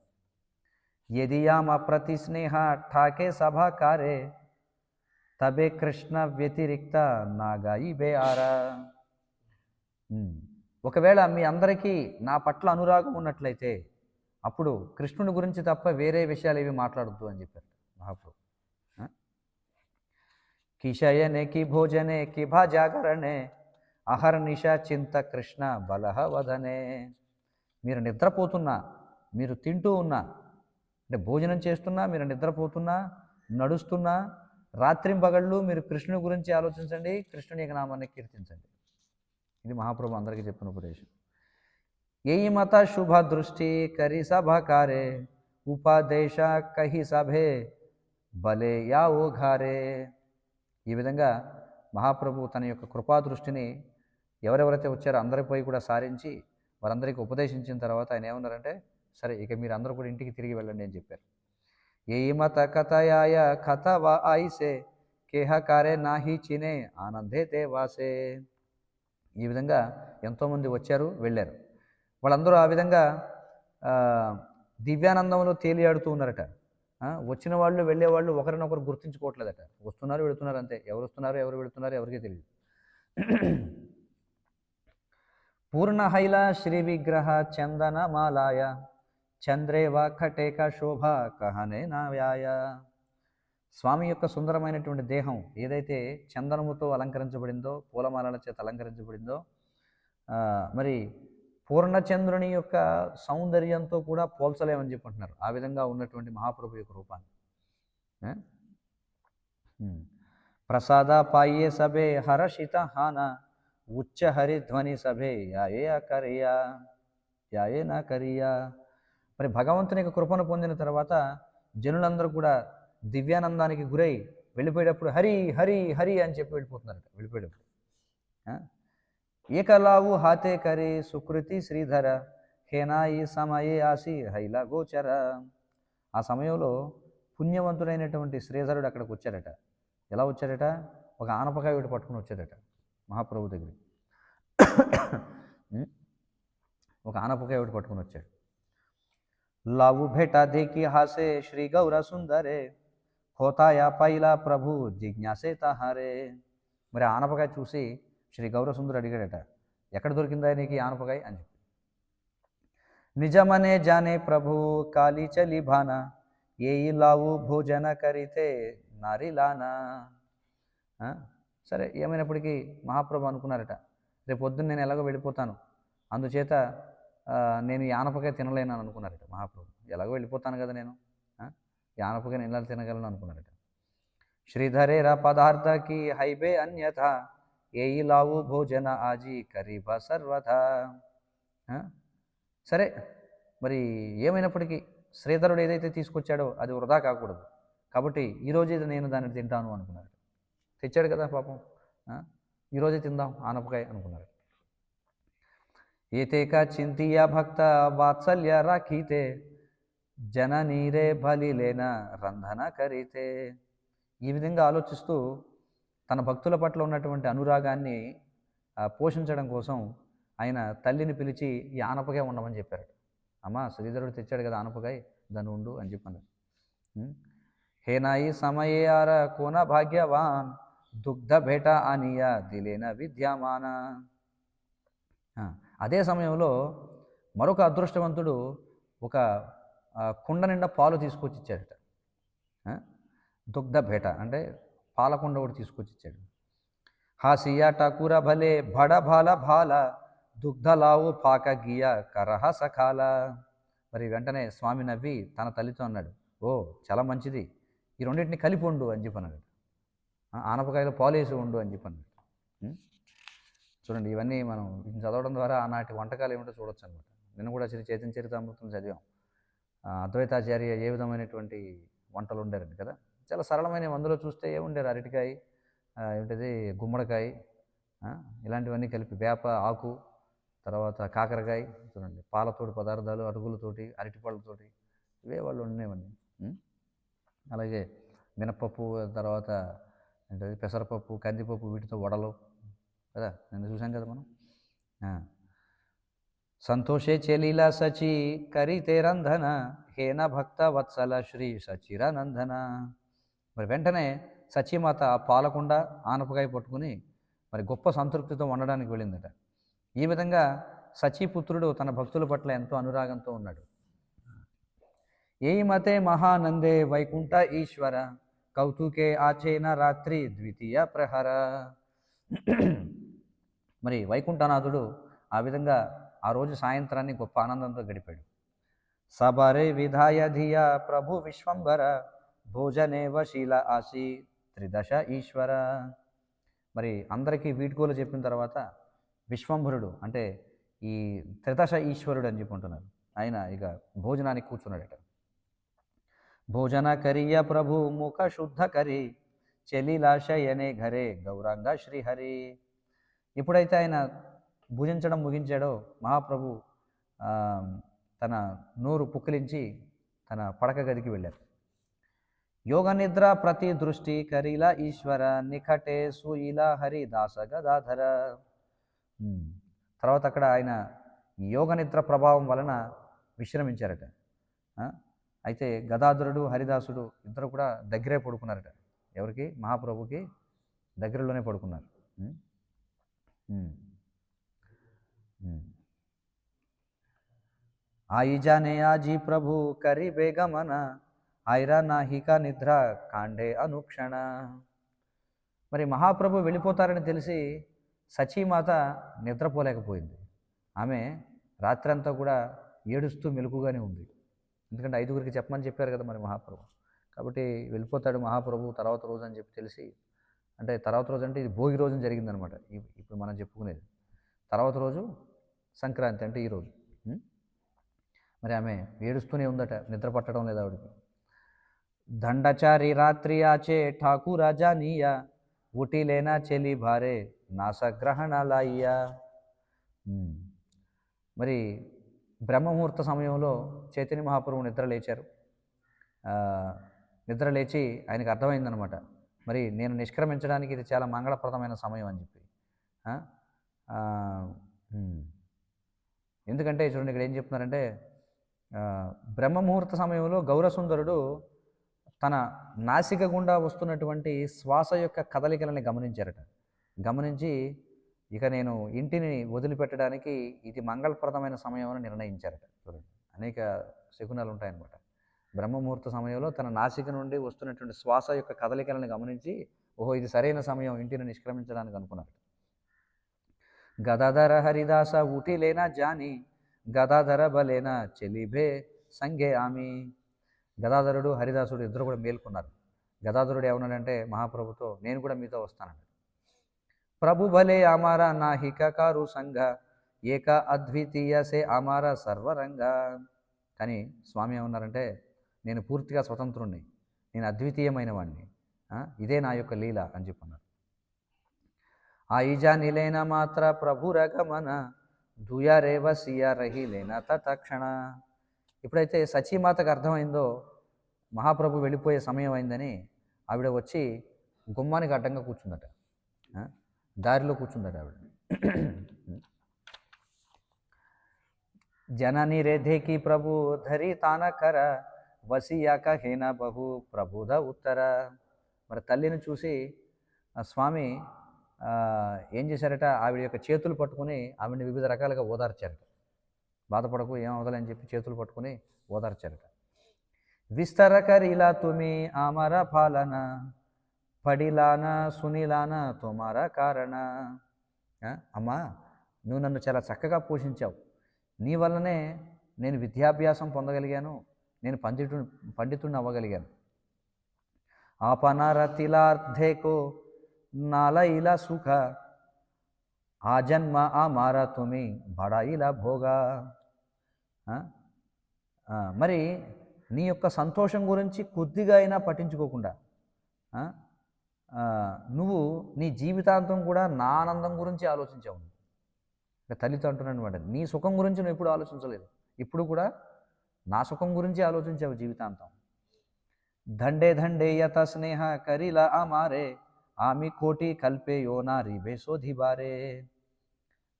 యదియామ ప్రతి స్నేహ ఠాకే సభాకారే తబే కృష్ణ వ్యతిరిక్త నాగాయి బే ఆరా. ఒకవేళ మీ అందరికీ నా పట్ల అనురాగం ఉన్నట్లయితే అప్పుడు కృష్ణుని గురించి తప్ప వేరే విషయాలు ఏవి మాట్లాడద్దు అని చెప్పారు మహాప్రభు. కిశయనే కి భోజనే కి భా జాగరణే అహర్నిశ చింత కృష్ణ బలహ వదనే. మీరు నిద్రపోతున్నా, మీరు తింటూ ఉన్నా, అంటే భోజనం చేస్తున్నా, మీరు నిద్రపోతున్నా, నడుస్తున్నా, రాత్రింపగళ్ళు మీరు కృష్ణుని గురించి ఆలోచించండి, కృష్ణుని యొక్క నామాన్ని కీర్తించండి. ఇది మహాప్రభు అందరికీ చెప్పిన ఉపదేశం. ఏయి మత శుభ దృష్టి కరి సభాకారే ఉపదేశ కహి సభే బలే యా ఓ ఘారే. ఈ విధంగా మహాప్రభు తన యొక్క కృపా దృష్టిని ఎవరెవరైతే వచ్చారో అందరిపై కూడా సారించి వారందరికీ ఉపదేశించిన తర్వాత ఆయన ఏమన్నారంటే, సరే ఇక మీరు అందరూ కూడా ఇంటికి తిరిగి వెళ్ళండి అని చెప్పారు. ఏ మత కథయాయ కథ వా ఆయిసే కేహకారే నాహి చినే ఆనందే దేవాసే. ఈ విధంగా ఎంతోమంది వచ్చారు, వెళ్ళారు. వాళ్ళందరూ ఆ విధంగా దివ్యానందంలో తేలియాడుతూ ఉన్నారట. వచ్చిన వాళ్ళు వెళ్ళేవాళ్ళు ఒకరినొకరు గుర్తించుకోవట్లేదట. వస్తున్నారు వెళుతున్నారు అంతే. ఎవరు వస్తున్నారు ఎవరు వెళుతున్నారు ఎవరికీ తెలియదు. పూర్ణహైల శ్రీ విగ్రహ చందన మాలాయ చంద్రేవ కటేక శోభ కహనే నావ్యాయ. స్వామి యొక్క సుందరమైనటువంటి దేహం ఏదైతే చందనముతో అలంకరించబడిందో, పూలమాలల చేత అలంకరించబడిందో, మరి పూర్ణచంద్రుని యొక్క సౌందర్యంతో కూడా పోల్చలేమని చెప్పుకుంటున్నారు. ఆ విధంగా ఉన్నటువంటి మహాప్రభు యొక్క రూపాన్ని. ప్రసాద పాయే సభే హర్షిత హాన ఉచ్చ హరిధ్వని సభే యాయే అకరియా యాయే నా కరియా. మరి భగవంతుని యొక్క కృపను పొందిన తర్వాత జనులందరూ కూడా దివ్యానందానికి గురై వెళ్ళిపోయేటప్పుడు హరి హరి హరి అని చెప్పి వెళ్ళిపోతున్నారట. వెళ్ళిపోయేటప్పుడు ఏకలావు హాతే కరే సుకృతి శ్రీధర హేనాయి సమయే ఆసి హైలా గోచర. ఆ సమయంలో పుణ్యవంతుడైనటువంటి శ్రీధరుడు అక్కడికి వచ్చాడట. ఎలా వచ్చాడట? ఒక ఆనపకాయ ఒకటి పట్టుకుని వచ్చాడట మహాప్రభు దగ్గరికి. ఒక ఆనపకాయ ఒకటి పట్టుకుని వచ్చాడు. లావు భేటా దేకి హాసే శ్రీ గౌర సుందరే హోతాయా పైలా ప్రభు జిజ్ఞాసే తహారే. మరి ఆనపకాయ చూసి శ్రీ గౌరసుందరుడు అడిగాడట, ఎక్కడ దొరికిందా నీకు ఆనపకాయ అని చెప్పి. నిజమనే జానే ప్రభు కాలి చలి భానా ఏయి లావు భోజన కరితే నారిలానా. సరే ఏమైనప్పటికీ మహాప్రభు అనుకున్నారట, రేపు పొద్దున్న నేను ఎలాగో వెళ్ళిపోతాను, అందుచేత నేను ఈ ఆనపకాయ తినలేను అని అనుకున్నారట మహాప్రభు. ఎలాగో వెళ్ళిపోతాను కదా నేను, ఈ ఆనపకాయ నేను ఎలా తినగలను అనుకున్నారట. శ్రీధరేర పదార్థకి హైబే అన్యథ ఏయి లావు భోజన ఆజీ కరీబ సర్వథా. సరే మరి ఏమైనప్పటికీ శ్రీధరుడు ఏదైతే తీసుకొచ్చాడో అది వృధా కాకూడదు, కాబట్టి ఈరోజే నేను దాన్ని తింటాను అనుకున్నాడు. తెచ్చాడు కదా పాపం, ఈరోజే తిందాం ఆనపకాయ అనుకున్నాడు. ఏతేక చింతియా భక్త వాత్సల్య రాఖీతే జననీరే బలిలేన రంధన కరితే. ఈ విధంగా ఆలోచిస్తూ తన భక్తుల పట్ల ఉన్నటువంటి అనురాగాన్ని పోషించడం కోసం ఆయన తల్లిని పిలిచి ఈ ఆనపకాయ ఉండమని చెప్పారట. అమ్మ శ్రీధరుడు తెచ్చాడు కదా ఆనపకాయ, దాన్ని ఉండు అని చెప్పాను. హేనాయి సమయే ఆర కోన భాగ్యవాన్ దుగ్ధ భేట అనియా దిలేన విద్యమాన. అదే సమయంలో మరొక అదృష్టవంతుడు ఒక కుండ నిండా పాలు తీసుకొచ్చి ఇచ్చాడట. దుగ్ధ భేట అంటే పాలకుండ ఒకటి తీసుకొచ్చి ఇచ్చాడు. హాసియా ఠాకూర భలే బడ భాల భాల దుగ్ధలావు పాక గీయ కరహ సఖాల. మరి వెంటనే స్వామి నవ్వి తన తల్లితో అన్నాడు, ఓ చాలా మంచిది, ఈ రెండింటిని కలిపి ఉండు అని చెప్పన్నాడు. ఆనపకాయలో పాలు వేసి ఉండు అని చెప్పన్నాడు. చూడండి, ఇవన్నీ మనం చదవడం ద్వారా ఆనాటి వంటకాలు ఏమిటో చూడొచ్చు అనమాట. నిన్న కూడా చైతన్య చరితామృతం చదివాం. అద్వైతాచార్య ఏ విధమైనటువంటి వంటలు ఉండారండి కదా, చాలా సరళమైన. అందులో చూస్తే ఏముండారు, అరటికాయ, ఏంటిది గుమ్మడికాయ, ఇలాంటివన్నీ కలిపి వేప ఆకు, తర్వాత కాకరకాయ, చూడండి పాలతోటి పదార్థాలు, అరుగులతోటి, అరటిపళ్ళతోటి, ఇవే వాళ్ళు ఉండేవన్నీ. అలాగే మినపప్పు, తర్వాత ఏంటది పెసరపప్పు, కందిపప్పు, వీటితో వడలు కదా, నిన్న చూసాం కదా మనం. సంతోషే చెలీలా సచి కరితే రంధన హేన భక్త వత్సల శ్రీ సచిరానందన. మరి వెంటనే సచీమాత ఆ పాలకుండ ఆనపకాయ పట్టుకుని మరి గొప్ప సంతృప్తితో వండడానికి వెళ్ళిందట. ఈ విధంగా సచీపుత్రుడు తన భక్తుల పట్ల ఎంతో అనురాగంతో ఉన్నాడు. ఏయి మతే మహానందే వైకుంఠ ఈశ్వర కౌతుకే ఆచేన రాత్రి ద్వితీయ ప్రహర. మరి వైకుంఠనాథుడు ఆ విధంగా ఆ రోజు సాయంత్రాన్ని గొప్ప ఆనందంతో గడిపాడు. సబరే విధాయ ధియ ప్రభు విశ్వంబర భోజనేవ శీల ఆసి త్రిదశ ఈశ్వర. మరి అందరికీ వీడ్కోలు చెప్పిన తర్వాత విశ్వంభరుడు అంటే ఈ త్రిదశ ఈశ్వరుడు అని చెప్పుకుంటున్నారు, ఆయన ఇక భోజనానికి కూర్చున్నాడట. భోజన కరియ ప్రభు ముఖ శుద్ధ కరి చెలిలాశయనే ఘరే గౌరాంగ శ్రీహరి. ఎప్పుడైతే ఆయన భుజించడం ముగించాడో మహాప్రభు తన నోరు పుక్కిలించి తన పడక గదికి వెళ్ళారు. యోగ నిద్ర ప్రతి దృష్టి కరిలా ఈశ్వర నిఖటే సుయిలా హరి దాస గదాధర. తర్వాత అక్కడ ఆయన యోగ నిద్ర ప్రభావం వలన విశ్రమించారట. అయితే గదాధరుడు హరిదాసుడు ఇద్దరు కూడా దగ్గరే పడుకున్నారట. ఎవరికి? మహాప్రభుకి దగ్గరలోనే పడుకున్నారు. आई जाने आजी प्रभु करी बेगमन ఐరా నాహిక నిద్ర కాండే అనుక్షణ. మరి మహాప్రభు వెళ్ళిపోతారని తెలిసి సచీమాత నిద్రపోలేకపోయింది. ఆమె రాత్రంతా కూడా ఏడుస్తూ మెలకుగానే ఉంది. ఎందుకంటే 5గురికి చెప్పమని చెప్పారు కదా మరి మహాప్రభు. కాబట్టి వెళ్ళిపోతాడు మహాప్రభు తర్వాత రోజు అని చెప్పి తెలిసి, అంటే తర్వాత రోజు అంటే ఇది భోగి రోజున జరిగిందనమాట. ఇప్పుడు మనం చెప్పుకునేది తర్వాత రోజు సంక్రాంతి అంటే ఈరోజు. మరి ఆమె ఏడుస్తూనే ఉందట, నిద్ర పట్టడం లేదు ఆవిడకి. దండచారి రాత్రి ఆచే ఠాకూరా జానియా ఉటిలేనా చెలి భారే నాసగ్రహణాలయ్యా. మరి బ్రహ్మముహూర్త సమయంలో చైతన్య మహాప్రభు నిద్ర లేచారు. నిద్ర లేచి ఆయనకు అర్థమైందనమాట, మరి నేను నిష్క్రమించడానికి ఇది చాలా మంగళప్రదమైన సమయం అని చెప్పి. ఎందుకంటే చూడండి ఇక్కడ ఏం చెప్తున్నారంటే, బ్రహ్మముహూర్త సమయంలో గౌరసుందరుడు తన నాసిక గుండా వస్తున్నటువంటి శ్వాస యొక్క కదలికలని గమనించారట. గమనించి ఇక నేను ఇంటిని వదిలిపెట్టడానికి ఇది మంగళప్రదమైన సమయం అని నిర్ణయించారట. చూడండి, అనేక శకునాలు ఉంటాయన్నమాట. బ్రహ్మముహూర్త సమయంలో తన నాసిక నుండి వస్తున్నటువంటి శ్వాస యొక్క కదలికలను గమనించి ఓహో ఇది సరైన సమయం ఇంటిని నిష్క్రమించడానికి అనుకున్నారు. గదాధర హరిదాస ఊటిలేనా జాని గదాధర బలేనా చెలిభే సంగే ఆమె. గదాధరుడు హరిదాసుడు ఇద్దరు కూడా మేల్కొన్నారు. గదాధరుడు ఏమన్నాడంటే మహాప్రభుతో, నేను కూడా మీతో వస్తానండి. ప్రభు భలే అమారా నాహిక కారు సంఘ ఏక అద్వితీయ సే అమారా సర్వరంగ. కానీ స్వామి ఏమన్నారంటే, నేను పూర్తిగా స్వతంత్రుణ్ణి, నేను అద్వితీయమైన వాడిని, ఇదే నా యొక్క లీల అని చెప్పన్నారు. ఆయిజా నిలేన మాత్ర ప్రభు రగమన దుయారేవ సియా రహి లేన తక్షణ. ఎప్పుడైతే సచీమాతకు అర్థమైందో మహాప్రభు వెళ్ళిపోయే సమయం అయిందని, ఆవిడ వచ్చి గుమ్మానికి అడ్డంగా కూర్చుందట, దారిలో కూర్చుందట ఆవిడ. జనని రేధేకి ప్రభు ధరి తానకర వసియాక హేన బహు ప్రబుధ ఉత్తర. మరి తల్లిని చూసి స్వామి ఏం చేశారట, ఆవిడ యొక్క చేతులు పట్టుకుని ఆవిడని వివిధ రకాలుగా ఓదార్చారట. బాధపడకు, ఏమవదలని చెప్పి చేతులు పట్టుకుని ఓదార్చారట. విస్తర కరిలా తుమి ఆమర పాలన పడిలాన సునీలాన తుమార కారణ. అమ్మా, నువ్వు నన్ను చాలా చక్కగా పోషించావు, నీ వల్లనే నేను విద్యాభ్యాసం పొందగలిగాను, నేను పండితుడిని అవ్వగలిగాను. ఆపనారతిలార్థేకో నాల ఇలా సుఖ ఆ జన్మ ఆ మారా తుమి బడా ఇలా భోగా. మరి నీ యొక్క సంతోషం గురించి కొద్దిగా అయినా పట్టించుకోకుండా నువ్వు నీ జీవితాంతం కూడా నా ఆనందం గురించి ఆలోచించావు. తల్లితో అంటున్నాను అనమాట, నీ సుఖం గురించి నువ్వు ఎప్పుడు ఆలోచించలేదు, ఇప్పుడు కూడా నా సుఖం గురించి ఆలోచించావు జీవితాంతం. దండే దండే యత స్నేహ కరిలా అమారే ఆమె కోటి కల్పే యో నారీ బేసోధి బారే.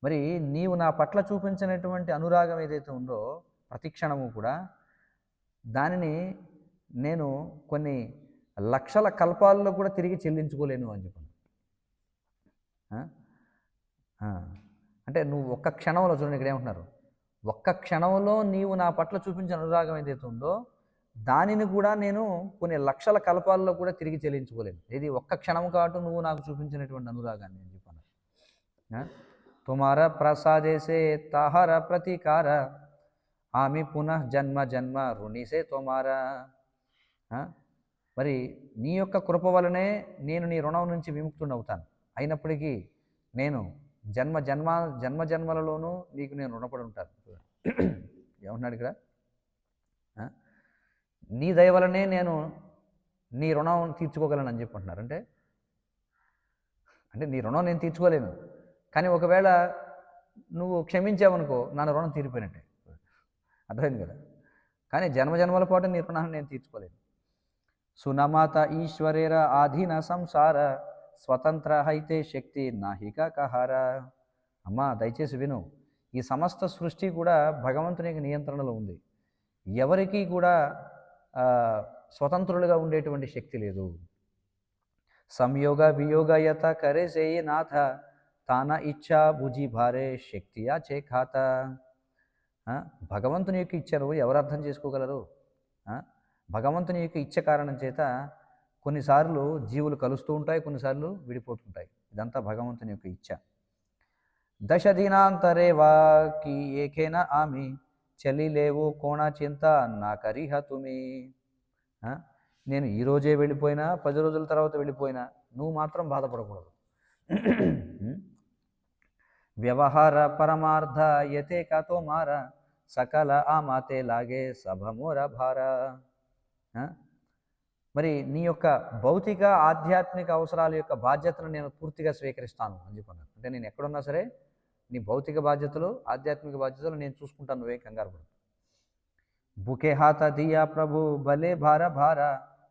మరి నీవు నా పట్ల చూపించినటువంటి అనురాగం ఏదైతే ఉందో ప్రతి క్షణము కూడా దానిని నేను కొన్ని లక్షల కల్పాల్లో కూడా తిరిగి చెల్లించుకోలేను అని చెప్పాను. ఆ? ఆ. అంటే నువ్వు ఒక్క క్షణంలో చూడండి, ఇక్కడ ఏమంటున్నారు, ఒక్క క్షణంలో నీవు నా పట్ల చూపించిన అనురాగం ఏదైతే ఉందో దానిని కూడా నేను కొన్ని లక్షల కల్పాల్లో కూడా తిరిగి చెల్లించుకోలేను. ఇది ఒక్క క్షణం కాటు నువ్వు నాకు చూపించినటువంటి అనురాగాన్ని అని చెప్పాను. తుమార ప్రసాదేసే తాహర ప్రతీకార ఆమె పునః జన్మ జన్మ రుణిసే తుమారా. మరి నీ యొక్క కృప వలనే నేను నీ రుణం నుంచి విముక్తుడవుతాను. అయినప్పటికీ నేను జన్మలలోనూ నీకు నేను రుణపడి ఉంటాను. ఏమంటున్నాడు ఇక్కడ, నీ దయ వలనే నేను నీ రుణం తీర్చుకోగలను అని చెప్పంటున్నారు. అంటే నీ రుణం నేను తీర్చుకోలేను, కానీ ఒకవేళ నువ్వు క్షమించావనుకో నా రుణం తీరిపోయినట్టే. అర్థమైంది కదా. కానీ జన్మల పాటు నీ రుణాన్ని నేను తీర్చుకోలేను. సునమాత ఈశ్వరేర ఆధీన సంసార స్వతంత్ర హైతే శక్తి నాహిక కహార. అమ్మా దయచేసి విను, ఈ సమస్త సృష్టి కూడా భగవంతుని యొక్క నియంత్రణలో ఉంది. ఎవరికీ కూడా స్వతంత్రులుగా ఉండేటువంటి శక్తి లేదు. సంయోగ వియోగయత కరేసేయి నాథ తాన ఇచ్చా భుజి భారే శక్తియా చేఖాత. భగవంతుని యొక్క ఇచ్చను ఎవరు అర్థం చేసుకోగలరు? భగవంతుని యొక్క ఇచ్చ కారణం చేత కొన్నిసార్లు జీవులు కలుస్తూ ఉంటాయి, కొన్నిసార్లు విడిపోతుంటాయి. ఇదంతా భగవంతుని యొక్క ఇచ్చ. దశ దినాంతరే వాకి ఏకేన ఆమె చలిలేవు కోణ చింత నా కరిహ తుమి. నేను ఈరోజే వెళ్ళిపోయినా 10 రోజుల తర్వాత వెళ్ళిపోయినా నువ్వు మాత్రం బాధపడకూడదు. వ్యవహార పరమార్థ యతే కాతో మార సకల ఆ మాతే లాగే సభమోర భార. మరి నీ యొక్క భౌతిక ఆధ్యాత్మిక అవసరాల యొక్క బాధ్యతను నేను పూర్తిగా స్వీకరిస్తాను అని చెప్పన్నాను. అంటే నేను ఎక్కడున్నా సరే నీ భౌతిక బాధ్యతలు ఆధ్యాత్మిక బాధ్యతలు నేను చూసుకుంటాను, నువ్వే కంగారు పడు. బుకే హాత దియా ప్రభు భలే భార భార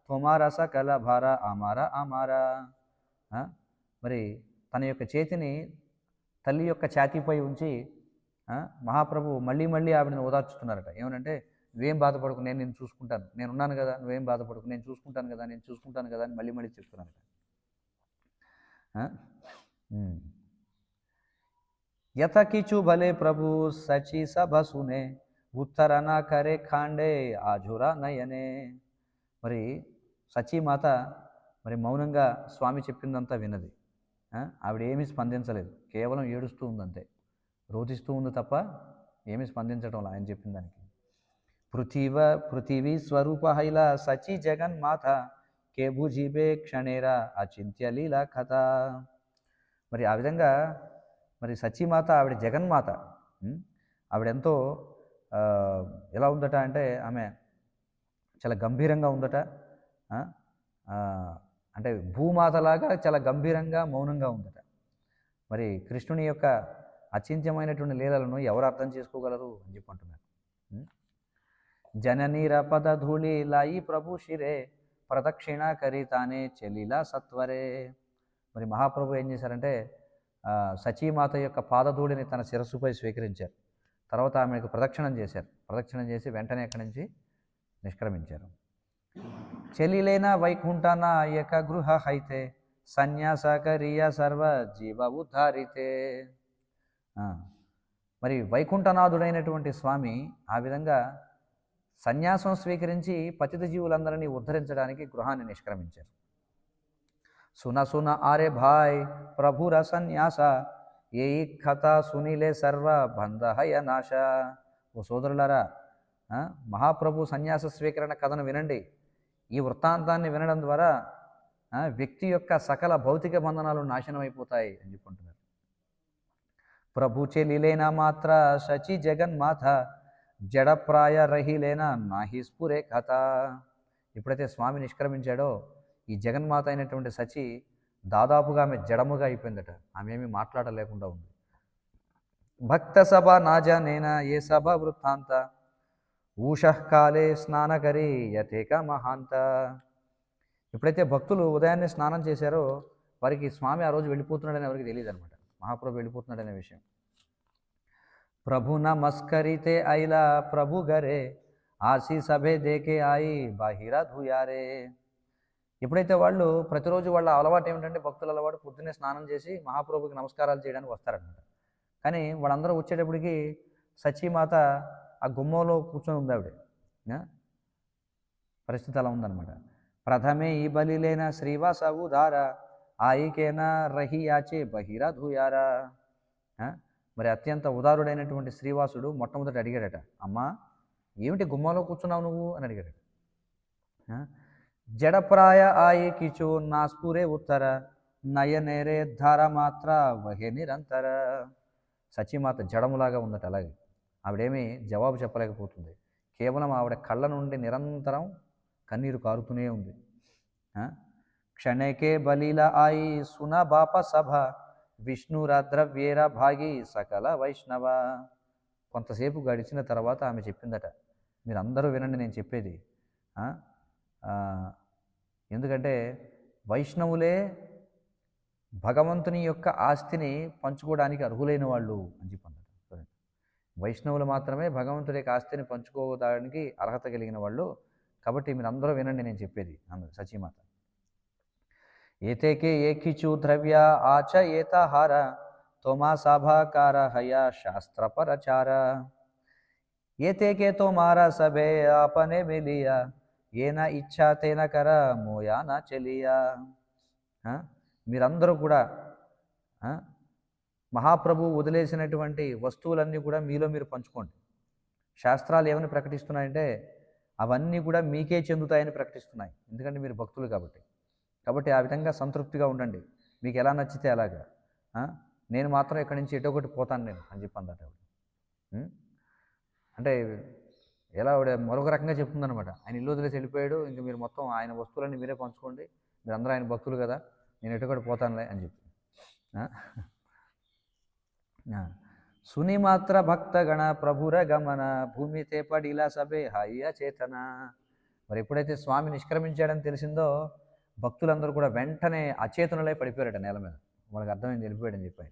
తుమారా సకల భార ఆమారా ఆమారా. మరి తన యొక్క చేతిని తల్లి యొక్క ఛాతీపై ఉంచి మహాప్రభు మళ్ళీ మళ్ళీ ఆవిడని ఓదార్చుతున్నారట. ఏమనంటే, నువ్వేం బాధపడకు, నేను నిన్ను చూసుకుంటాను, నేనున్నాను కదా, నువ్వేం బాధపడకు, నేను చూసుకుంటాను కదా, నేను చూసుకుంటాను కదా అని మళ్ళీ మళ్ళీ చెప్తున్నారట. యథ కిచు భలే ప్రభు సచి సభ సునే ఉత్తరన కరే ఖాండే ఆజురా నయనే. మరి సచీమాత మరి మౌనంగా స్వామి చెప్పిందంతా విన్నది. ఆవిడ ఏమీ స్పందించలేదు, కేవలం ఏడుస్తూ ఉందంతే, రోధిస్తూ ఉంది తప్ప ఏమీ స్పందించడం ఆయన చెప్పిన దానికి. పృథివీ స్వరూప హైల సచి జగన్మాత కే భుజీబే క్షణేరా అచింత్య లీలా కథ. మరి ఆ విధంగా మరి సచీమాత ఆవిడ జగన్మాత. ఆవిడెంతో ఎలా ఉందట అంటే ఆమె చాలా గంభీరంగా ఉందట. అంటే భూమాతలాగా చాలా గంభీరంగా మౌనంగా ఉందట. మరి కృష్ణుని యొక్క అచింత్యమైనటువంటి లీలలను ఎవరు అర్థం చేసుకోగలరు అని చెప్పి అంటున్నారు. జననీర పద ధూళి లాయి ప్రభు శిరే ప్రదక్షిణ కరి తానే చెలిలా సత్వరే. మరి మహాప్రభు ఏం చేశారంటే సచీమాత యొక్క పాదధూళిని తన శిరస్సుపై స్వీకరించారు. తర్వాత ఆమెకు ప్రదక్షిణం చేశారు. ప్రదక్షిణం చేసి వెంటనే అక్కడి నుంచి నిష్క్రమించారు. చెలిలేన వైకుంఠాన ఏక గృహ హైతే సన్యాసకరియ సర్వ జీవ ఉద్ధారితే. మరి వైకుంఠనాథుడైనటువంటి స్వామి ఆ విధంగా సన్యాసం స్వీకరించి పతిత జీవులందరినీ ఉద్ధరించడానికి గృహాన్ని నిష్క్రమించారు. సున సున ఆరే భాయ్ ప్రభుర సన్యాస ఏ కథ సునిలే సర్వ బంధహయ నాశ. ఓ సోదరులారా, మహాప్రభు సన్యాస స్వీకరణ కథను వినండి. ఈ వృత్తాంతాన్ని వినడం ద్వారా వ్యక్తి యొక్క సకల భౌతిక బంధనాలు నాశనం అయిపోతాయి అని చెప్పుకుంటున్నారు. ప్రభు చెలిలేనా మాత్ర శచి జగన్మాత జడప్రాయ రహిలేనా నాహి స్ఫురే కథ. ఎప్పుడైతే స్వామి నిష్క్రమించాడో ఈ జగన్మాత అయినటువంటి సచి దాదాపుగా ఆమె జడముగా అయిపోయిందట. ఆమె ఏమీ మాట్లాడలేకుండా ఉంది. భక్త సభ నాజనేన ఏ సభ వృత్తాంత ఊషకాలే స్నానకరి యథేక మహాంత. ఎప్పుడైతే భక్తులు ఉదయాన్నే స్నానం చేశారో వారికి స్వామి ఆ రోజు వెళ్ళిపోతున్నాడని ఎవరికి తెలియదు అనమాట. మహాప్రభు వెళ్ళిపోతున్నాడనే విషయం. ప్రభు నమస్కరితే ఐలా ప్రభు గరే ఆశీ సభే దేకే ఆయి బాహిరా ధుయారే. ఎప్పుడైతే వాళ్ళు ప్రతిరోజు వాళ్ళ అలవాటు ఏమిటంటే, భక్తుల అలవాటు పొద్దున్నే స్నానం చేసి మహాప్రభుకి నమస్కారాలు చేయడానికి వస్తారనమాట. కానీ వాళ్ళందరూ వచ్చేటప్పటికి సచీమాత ఆ గుమ్మంలో కూర్చొని ఉంది ఆవిడ. ఆ? పరిస్థితి అలా ఉందన్నమాట. ప్రథమే ఈ బలిలేన శ్రీవాసవు దార ఆయికేనా రహి యాచే బహిరా ధూయారా. మరి అత్యంత ఉదారుడైనటువంటి శ్రీవాసుడు మొట్టమొదటి అడిగాడట, అమ్మా ఏమిటి గుమ్మంలో కూర్చున్నావు నువ్వు అని అడిగాడట. జడప్రాయ ఆయి కిచు నాస్పురే ఉత్తర నయనేరే ధార మాత్ర వహే నిరంతర. సచీమాత జడములాగా ఉందట. అలాగే ఆవిడేమీ జవాబు చెప్పలేకపోతుంది. కేవలం ఆవిడ కళ్ళ నుండి నిరంతరం కన్నీరు కారుతూనే ఉంది. క్షణేకే బలీల ఆయి సున బాప సభ విష్ణురద్రవ్యేర భాగి సకల వైష్ణవ. కొంతసేపు గడిచిన తర్వాత ఆమె చెప్పిందట, మీరు అందరూ వినండి నేను చెప్పేది. ఎందుకంటే వైష్ణవులే భగవంతుని యొక్క ఆస్తిని పంచుకోవడానికి అర్హులైన వాళ్ళు అని చెప్పన్నారు. వైష్ణవులు మాత్రమే భగవంతుడి యొక్క ఆస్తిని పంచుకోవడానికి అర్హత కలిగిన వాళ్ళు. కాబట్టి మీరు అందరూ వినండి నేను చెప్పేది అన్నది సచీమాత. ఏతేకే ఏకిచు ద్రవ్య ఆచ ఏతాహార తోమా సాభాకార హయ శాస్త్రపరచార. ఏతేకే తోమారా సభే ఆపనే మిలియా ఏన ఇచ్ఛా తేన కర మోయా నా చెలియా. మీరందరూ కూడా మహాప్రభు వదిలేసినటువంటి వస్తువులన్నీ కూడా మీలో మీరు పంచుకోండి. శాస్త్రాలు ఏమని ప్రకటిస్తున్నాయంటే అవన్నీ కూడా మీకే చెందుతాయని ప్రకటిస్తున్నాయి. ఎందుకంటే మీరు భక్తులు కాబట్టి ఆ విధంగా సంతృప్తిగా ఉండండి, మీకు ఎలా నచ్చితే అలాగా. నేను మాత్రం ఇక్కడి నుంచి ఎటో ఒకటి పోతాను నేను అని చెప్పి అందట. అంటే ఎలా ఆవిడ మరొక రకంగా చెప్తుందనమాట. ఆయన ఇల్లు వదిలేసి వెళ్ళిపోయాడు, ఇంక మీరు మొత్తం ఆయన వస్తువులన్నీ మీరే పంచుకోండి, మీరు అందరూ ఆయన భక్తులు కదా, నేను ఎటు ఒకటి పోతానులే అని చెప్పి. సునిమాత్ర భక్తగణ ప్రభుర గమన భూమితే పడిలా సభే హయ్య చేతన. మరి ఎప్పుడైతే స్వామి నిష్క్రమించాడని తెలిసిందో భక్తులందరూ కూడా వెంటనే అచేతనులై పడిపోయారట నేల మీద. వాళ్ళకి అర్థమైంది వెళ్ళిపోయాడని చెప్పాయి.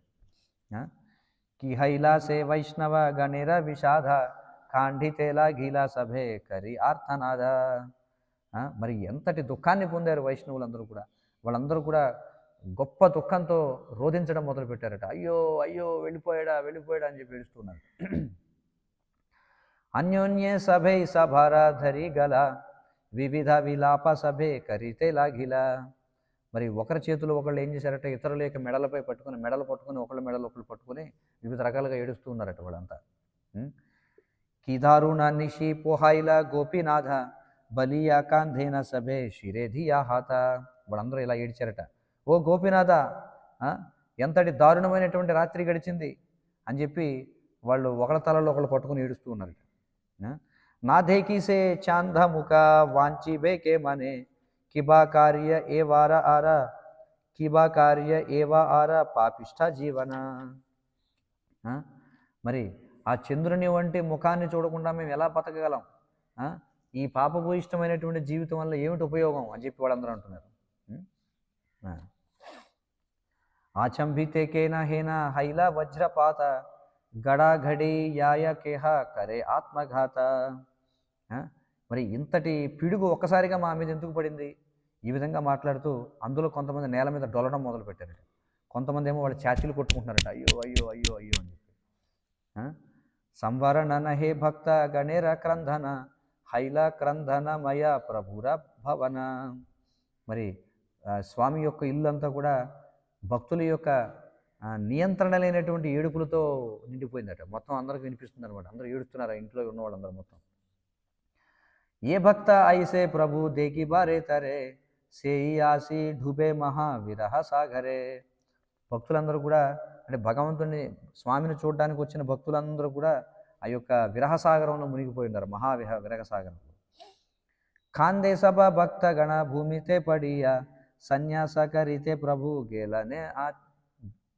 కి హైలాసే వైష్ణవ గణేర విషాద కాండితేలా గీలా సభే కరి ఆర్థనాద. మరి ఎంతటి దుఃఖాన్ని పొందారు వైష్ణవులందరూ కూడా. వాళ్ళందరూ కూడా గొప్ప దుఃఖంతో రోధించడం మొదలుపెట్టారట. అయ్యో అయ్యో వెళ్ళిపోయాడా వెళ్ళిపోయాడా అని చెప్పి ఏడుస్తున్నారు. అన్యోన్యే సభే సభారాధరి గల వివిధ విలాప సభే కరితే లాగిల. మరి ఒకరి చేతులు ఒకళ్ళు ఏం చేశారట, ఇతరుల యొక్క మెడలపై పట్టుకుని మెడలు పట్టుకుని ఒకళ్ళ మెడలు ఒకళ్ళు పట్టుకుని వివిధ రకాలుగా ఏడుస్తూ ఉన్నారట వాళ్ళంతా. కిదారు నిషి పోహాయిల గోపీనాథ బలియా కాంధేన సభే శిరేధియా హాత. వాళ్ళందరూ ఇలా ఏడ్చారట, ఓ గోపీనాథ ఎంతటి దారుణమైనటువంటి రాత్రి గడిచింది అని చెప్పి వాళ్ళు ఒకళ్ళ తలలో ఒకళ్ళు పట్టుకుని ఏడుస్తూ ఉన్నారట. నా దేకీసే చాంద ముఖ వాంచి బేకే మనే కిబా కార్య ఏ వార ఆర కిబా కార్య ఏవా ఆర పాపిష్ట జీవన. మరి ఆ చంద్రుని వంటి ముఖాన్ని చూడకుండా మేము ఎలా బతకగలం, ఈ పాపభూయిష్టమైనటువంటి జీవితం వల్ల ఏమిటి ఉపయోగం అని చెప్పి వాళ్ళందరూ అంటున్నారు. ఆచంభితేకేన హేన హైలా వజ్రపాత గడాఘడి యాయ కేహ కరే ఆత్మఘాత. మరి ఇంతటి పిడుగు ఒక్కసారిగా మా మీద ఎందుకు పడింది? ఈ విధంగా మాట్లాడుతూ అందులో కొంతమంది నేల మీద డొలడం మొదలు పెట్టారట. కొంతమంది ఏమో వాళ్ళు ఛాతీలు కొట్టుకుంటున్నారట, అయ్యో అయ్యో అయ్యో అయ్యో అని చెప్పి. సంవరణన హే భక్త గణేర క్రంధన హైలా క్రంధనమయ ప్రభుర భవన. మరి స్వామి యొక్క ఇల్లు అంతా కూడా భక్తుల యొక్క నియంత్రణ లేనటువంటి ఏడుపులతో నిండిపోయిందట. మొత్తం అందరికి వినిపిస్తుంది అనమాట. అందరూ ఏడుస్తున్నారు, ఇంట్లో ఉన్న వాళ్ళందరూ మొత్తం. ఏ భక్త ఐసే ప్రభు దేకి బారే తరే సేయి ఆసి ఢుబే మహా విరహ సాగరే. భక్తులందరూ కూడా అంటే భగవంతుని స్వామిని చూడడానికి వచ్చిన భక్తులందరూ కూడా ఆ యొక్క విరహసాగరంలో మునిగిపోయి ఉన్నారు, విరహ సాగరంలో. ఖాందే సభ భక్త గణ భూమితే పడియా సన్యాస కరితే ప్రభు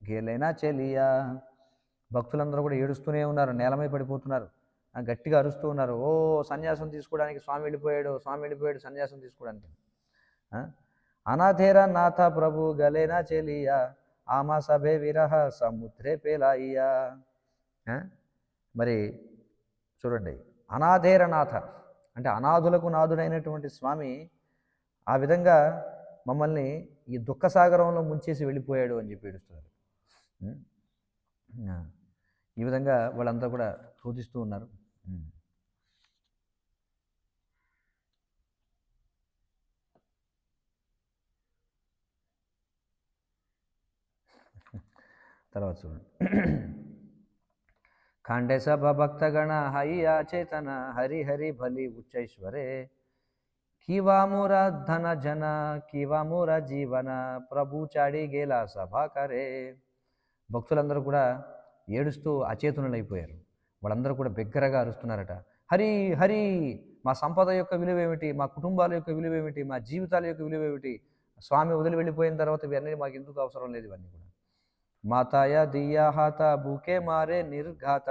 గేలేనా చెలియా. భక్తులందరూ కూడా ఏడుస్తూనే ఉన్నారు, నేలమై పడిపోతున్నారు, గట్టిగా అరుస్తూ ఉన్నారు. ఓ సన్యాసం తీసుకోవడానికి స్వామి వెళ్ళిపోయాడు, స్వామి వెళ్ళిపోయాడు సన్యాసం తీసుకోవడానికి. అనాథేరా నాథ ప్రభు గలేనా చెలియా ఆమా సభే విరహ సముద్రే పేలాయియా. మరి చూడండి, అనాథేరనాథ అంటే అనాథులకు నాథుడైనటువంటి స్వామి ఆ విధంగా మమ్మల్ని ఈ దుఃఖసాగరంలో ముంచేసి వెళ్ళిపోయాడు అని చెప్పి ఏడుస్తున్నారు. ఉం? ఆ, ఈ విధంగా వాళ్ళంతా కూడా రోధిస్తూ ఉన్నారు. తర్వాత చూడండి, ఖాండే సభ భక్తగణ హయ్యా చేతన హరి హరి బలి ఉచ్చైశ్వరే किवा मोरा धन जन किवा मोरा జీవన ప్రభు చాడి గేలా సభాకరే. భక్తులందరూ కూడా ఏడుస్తూ అచేతనులైపోయారు. వాళ్ళందరూ కూడా బిగ్గరగా అరుస్తున్నారట, హరి హరి, మా సంపద యొక్క విలువ ఏమిటి, మా కుటుంబాల యొక్క విలువ ఏమిటి, మా జీవితాల యొక్క విలువ ఏమిటి, స్వామి వదిలి వెళ్ళిపోయిన తర్వాత ఇవన్నీ మాకు ఎందుకు అవసరం లేదు, ఇవన్నీ కూడా. మాతాయ దియా హాత భూకే మారే నిర్ఘాత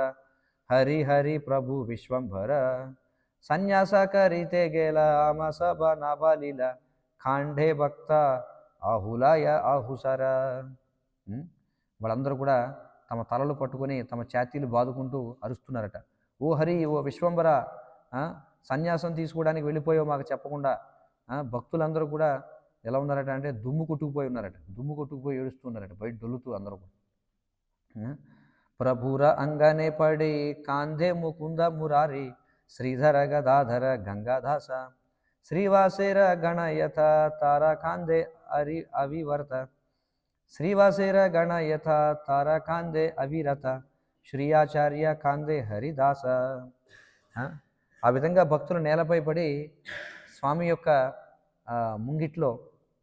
హరి హరి ప్రభు విశ్వంభర సన్యాస కరితే గేల ఆమ సభ నాబాలీల ఖాండే భక్త ఆహులాయ ఆహుసర. వాళ్ళందరూ కూడా తమ తలలు పట్టుకొని తమ ఛాతీలు బాదుకుంటూ అరుస్తున్నారట, ఓ హరి, ఓ విశ్వంబర, సన్యాసం తీసుకోవడానికి వెళ్ళిపోయావు మాకు చెప్పకుండా. భక్తులందరూ కూడా ఎలా ఉన్నారట అంటే దుమ్ము కొట్టుకుపోయి ఉన్నారట, దుమ్ము కొట్టుకుపోయి ఏడుస్తున్నారట, బయట డొల్లుతూ అందరూ కూడా. ప్రభుర అంగనే పడి కాంధే ముకుంద మురారి శ్రీధర గదాధర గంగాదాస శ్రీవాసేర గణయథ తారా కాందే అరి అవివర్త శ్రీవాసేర గణయథ తారా కాందే అవిరత శ్రీయాచార్య కాందే హరిదాస. ఆ విధంగా భక్తులు నేలపై పడి స్వామి యొక్క ముంగిట్లో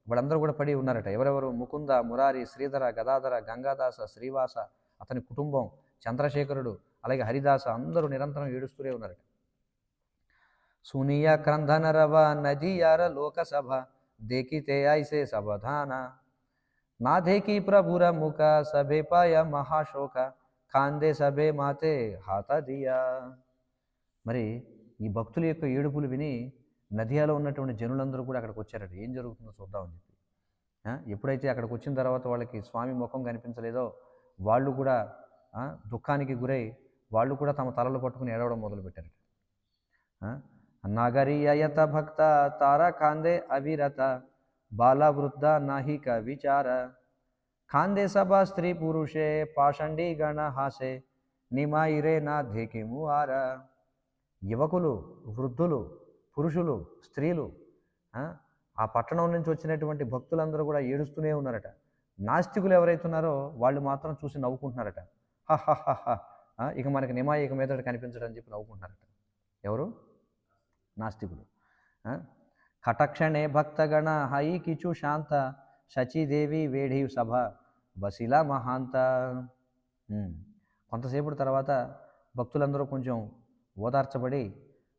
వాళ్ళందరూ కూడా పడి ఉన్నారట. ఎవరెవరు? ముకుంద, మురారి, శ్రీధర, గదాధర, గంగాదాస, శ్రీవాస, అతని కుటుంబం, చంద్రశేఖరుడు, అలాగే హరిదాస, అందరూ నిరంతరం ఏడుస్తూనే ఉన్నారట. సునియ క్రంధన రవ నదియార లోకసభ దేకితే ఐసే సభధాన నా దేకి ప్రభుర ముఖ సభే పాయ మహాశోక కాందే సభే మాతే హాత దియా. మరి ఈ భక్తుల యొక్క ఏడుపులు విని నదియాలో ఉన్నటువంటి జనులందరూ కూడా అక్కడికి వచ్చారట, ఏం జరుగుతుందో చూద్దామని చెప్పి. ఎప్పుడైతే అక్కడికి వచ్చిన తర్వాత వాళ్ళకి స్వామి ముఖం కనిపించలేదో వాళ్ళు కూడా దుఃఖానికి గురై వాళ్ళు కూడా తమ తలలు పట్టుకుని ఏడవడం మొదలుపెట్టారట. నగరీయత భక్త తారా కాందే అవిరత బాల వృద్ధ నాహిక విచార కాందే సభ స్త్రీ పురుషే పాషండీ గణ హాసే నిమాయిరే నా ధేకిము ఆర. యువకులు, వృద్ధులు, పురుషులు, స్త్రీలు, ఆ పట్టణం నుంచి వచ్చినటువంటి భక్తులందరూ కూడా ఏడుస్తూనే ఉన్నారట. నాస్తికులు ఎవరైతున్నారో వాళ్ళు మాత్రం చూసి నవ్వుకుంటున్నారట, హహహహ, ఇక మనకి నిమాయి ఇక మీద కనిపించడం అని చెప్పి నవ్వుకుంటున్నారట. ఎవరు? నాస్తికులు. కటక్షణే భక్తగణ హై కిచు శాంత శచీదేవి వేఢి సభ బసిలా మహాంత. కొంతసేపటి తర్వాత భక్తులందరూ కొంచెం ఓదార్చబడి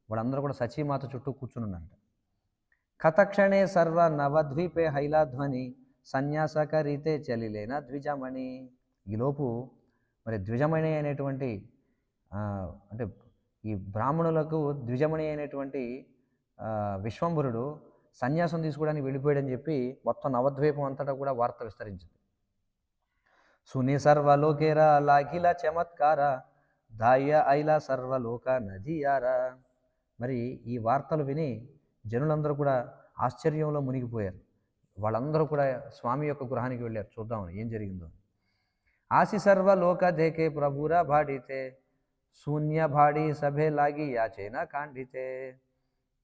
వాళ్ళందరూ కూడా సచీమాత చుట్టూ కూర్చునున్నారట. కథక్షణే సర్వ నవద్వీపే హైలాధ్వని సన్యాసకరీతే చలిలేన ద్విజమణి. ఈలోపు మరి ద్విజమణి అనేటువంటి అంటే ఈ బ్రాహ్మణులకు ద్విజమణి అయినటువంటి విశ్వంభరుడు సన్యాసం తీసుకోవడానికి వెళ్ళిపోయాడని చెప్పి మొత్తం నవద్వీపం అంతటా కూడా వార్త విస్తరించింది. సుని సర్వలోకేరా లాఘిల చమత్కార దాయ ఐలా సర్వలోక నదియారా. మరి ఈ వార్తలు విని జనులందరూ కూడా ఆశ్చర్యంలో మునిగిపోయారు. వాళ్ళందరూ కూడా స్వామి యొక్క గృహానికి వెళ్ళారు, చూద్దామని ఏం జరిగిందో. ఆసి సర్వలోక దేకే ప్రభురా భాడితే శూన్య భాడి సభే లాగి యాచైనా కాండితే.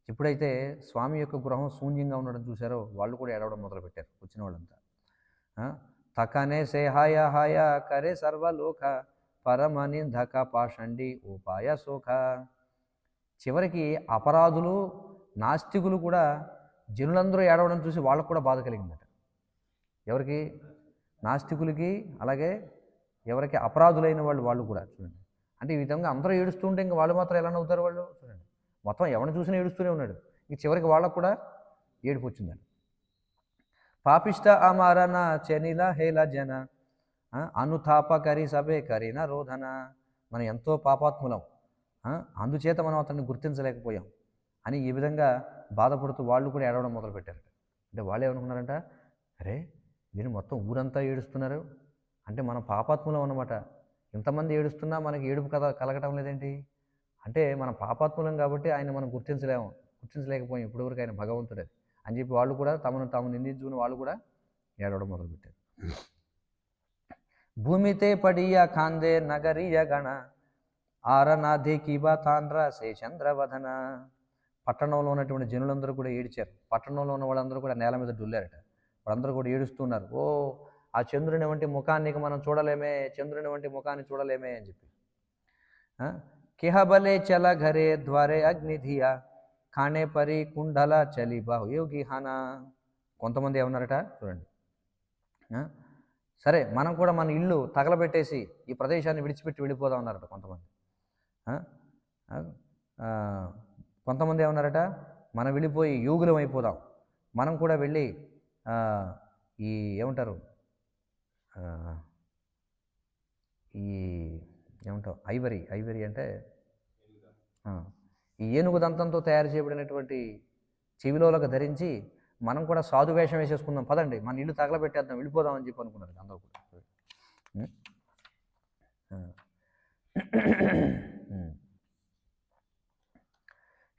ఎప్పుడైతే స్వామి యొక్క గృహం శూన్యంగా ఉండడం చూశారో వాళ్ళు కూడా ఏడవడం మొదలుపెట్టారు వచ్చిన వాళ్ళంతా. తకనే సే హాయ హాయ కరే సర్వలోక పరమనింధక పాషండి ఉపాయ సోఖ. చివరికి అపరాధులు, నాస్తికులు కూడా జనులందరూ ఏడవడం చూసి వాళ్ళకు కూడా బాధ కలిగిందట. ఎవరికి? నాస్తికులకి, అలాగే ఎవరికి అపరాధులైన వాళ్ళు కూడా. చూడండి, అంటే ఈ విధంగా అందరూ ఏడుస్తుంటే ఇంకా వాళ్ళు మాత్రం ఎలా నవ్వుతారు? వాళ్ళు చూడండి, మొత్తం ఎవరిని చూసినా ఏడుస్తూనే ఉన్నాడు. ఇంక చివరికి వాళ్ళకు కూడా ఏడుపు వచ్చిందండి. పాపిష్ట అమారన చెనిల హేల జన అనుతాప కరి సభే కరీన రోధన. మనం ఎంతో పాపాత్ములం, అందుచేత మనం అతన్ని గుర్తించలేకపోయాం అని ఈ విధంగా బాధపడుతూ వాళ్ళు కూడా ఏడవడం మొదలుపెట్టారట. అంటే వాళ్ళు ఏమనుకున్నారంట, అరే వీరు మొత్తం ఊరంతా ఏడుస్తున్నారు అంటే మనం పాపాత్ములం అన్నమాట, ఇంతమంది ఏడుస్తున్నా మనకి ఏడుపు కథ కలగటం లేదేంటి అంటే మనం పాపాత్ములం కాబట్టి ఆయన మనం గుర్తించలేకపోయాం ఇప్పటివరకు ఆయన భగవంతుడే అని చెప్పి వాళ్ళు కూడా తమను తాము నిందించుకుని వాళ్ళు కూడా ఏడవడం మొదలుపెట్టారు. భూమితే పడియ ఖాందే నగరీయ గణ ఆరనాథే కీబా తాండ్ర శేషంద్రవదన. పట్టణంలో ఉన్నటువంటి జనులందరూ కూడా ఏడిచారు. పట్టణంలో ఉన్న వాళ్ళందరూ కూడా నేల మీద డుల్లారట. వాళ్ళందరూ కూడా ఏడుస్తున్నారు. ఓ ఆ చంద్రుని వంటి ముఖానికి మనం చూడలేమే, చంద్రుని వంటి ముఖాన్ని చూడలేమే అని చెప్పి. కిహబలే చల ఘరే ద్వారే అగ్నిధియా ఖానే పరి కుండల చలి బాహుయోగి హానా. కొంతమంది ఏమన్నారట చూడండి, సరే మనం కూడా మన ఇల్లు తగలబెట్టేసి ఈ ప్రదేశాన్ని విడిచిపెట్టి వెళ్ళిపోదాం అన్నారట కొంతమంది. కొంతమంది ఏమన్నారట, మనం వెళ్ళిపోయి యోగులం అయిపోదాం, మనం కూడా వెళ్ళి ఈ ఏమంటారు ఈ ఏమంటాం ఐవరీ అంటే ఈ ఏనుగు దంతంతో తయారు చేయబడినటువంటి చెవిలోలకు ధరించి మనం కూడా సాధు వేషం వేసేసుకుందాం, పదండి మన ఇల్లు తగలబెట్టేద్దాం, వెళ్ళిపోదాం అని చెప్పి అనుకున్నారు అందరూ కూడా.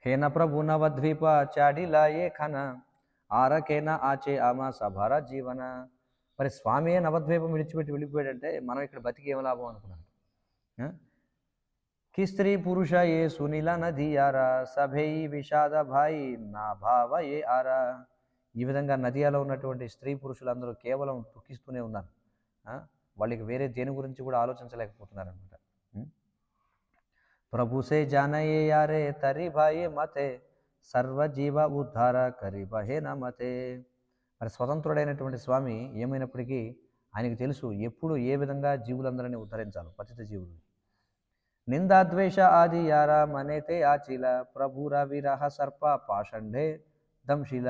హేన ప్రభు నవద్వీప చాడిలా ఏ ఖన ఆరకేన ఆచే ఆమా సభార జీవన. మరి స్వామి నవద్వీపం విడిచిపెట్టి వెళ్ళిపోయాడంటే మనం ఇక్కడ బతికి ఏం లాభం అనుకున్నాను. కి స్త్రీ పురుష ఏ సునీల నది ఆరా సభేయి విషాద భాయి నా భావ ఏ ఆరా. ఈ విధంగా నదియాలో ఉన్నటువంటి స్త్రీ పురుషులందరూ కేవలం దుఃఖిస్తూనే ఉన్నారు. వాళ్ళకి వేరే దేని గురించి కూడా ఆలోచించలేకపోతున్నారు అనమాట. ప్రభుసే జానయే యారే తరి భాయే మతే సర్వజీవ ఉద్ధార కరి బహే నమతే. మరి స్వతంత్రుడైనటువంటి స్వామి ఏమైనప్పటికీ ఆయనకు తెలుసు ఎప్పుడు ఏ విధంగా జీవులందరినీ ఉద్ధరించాలి, పతిత జీవులు. నిందాద్వేష ఆది యారా మనేతే ఆచిల ప్రభుర విరహ సర్ప పాషండే దంశిల.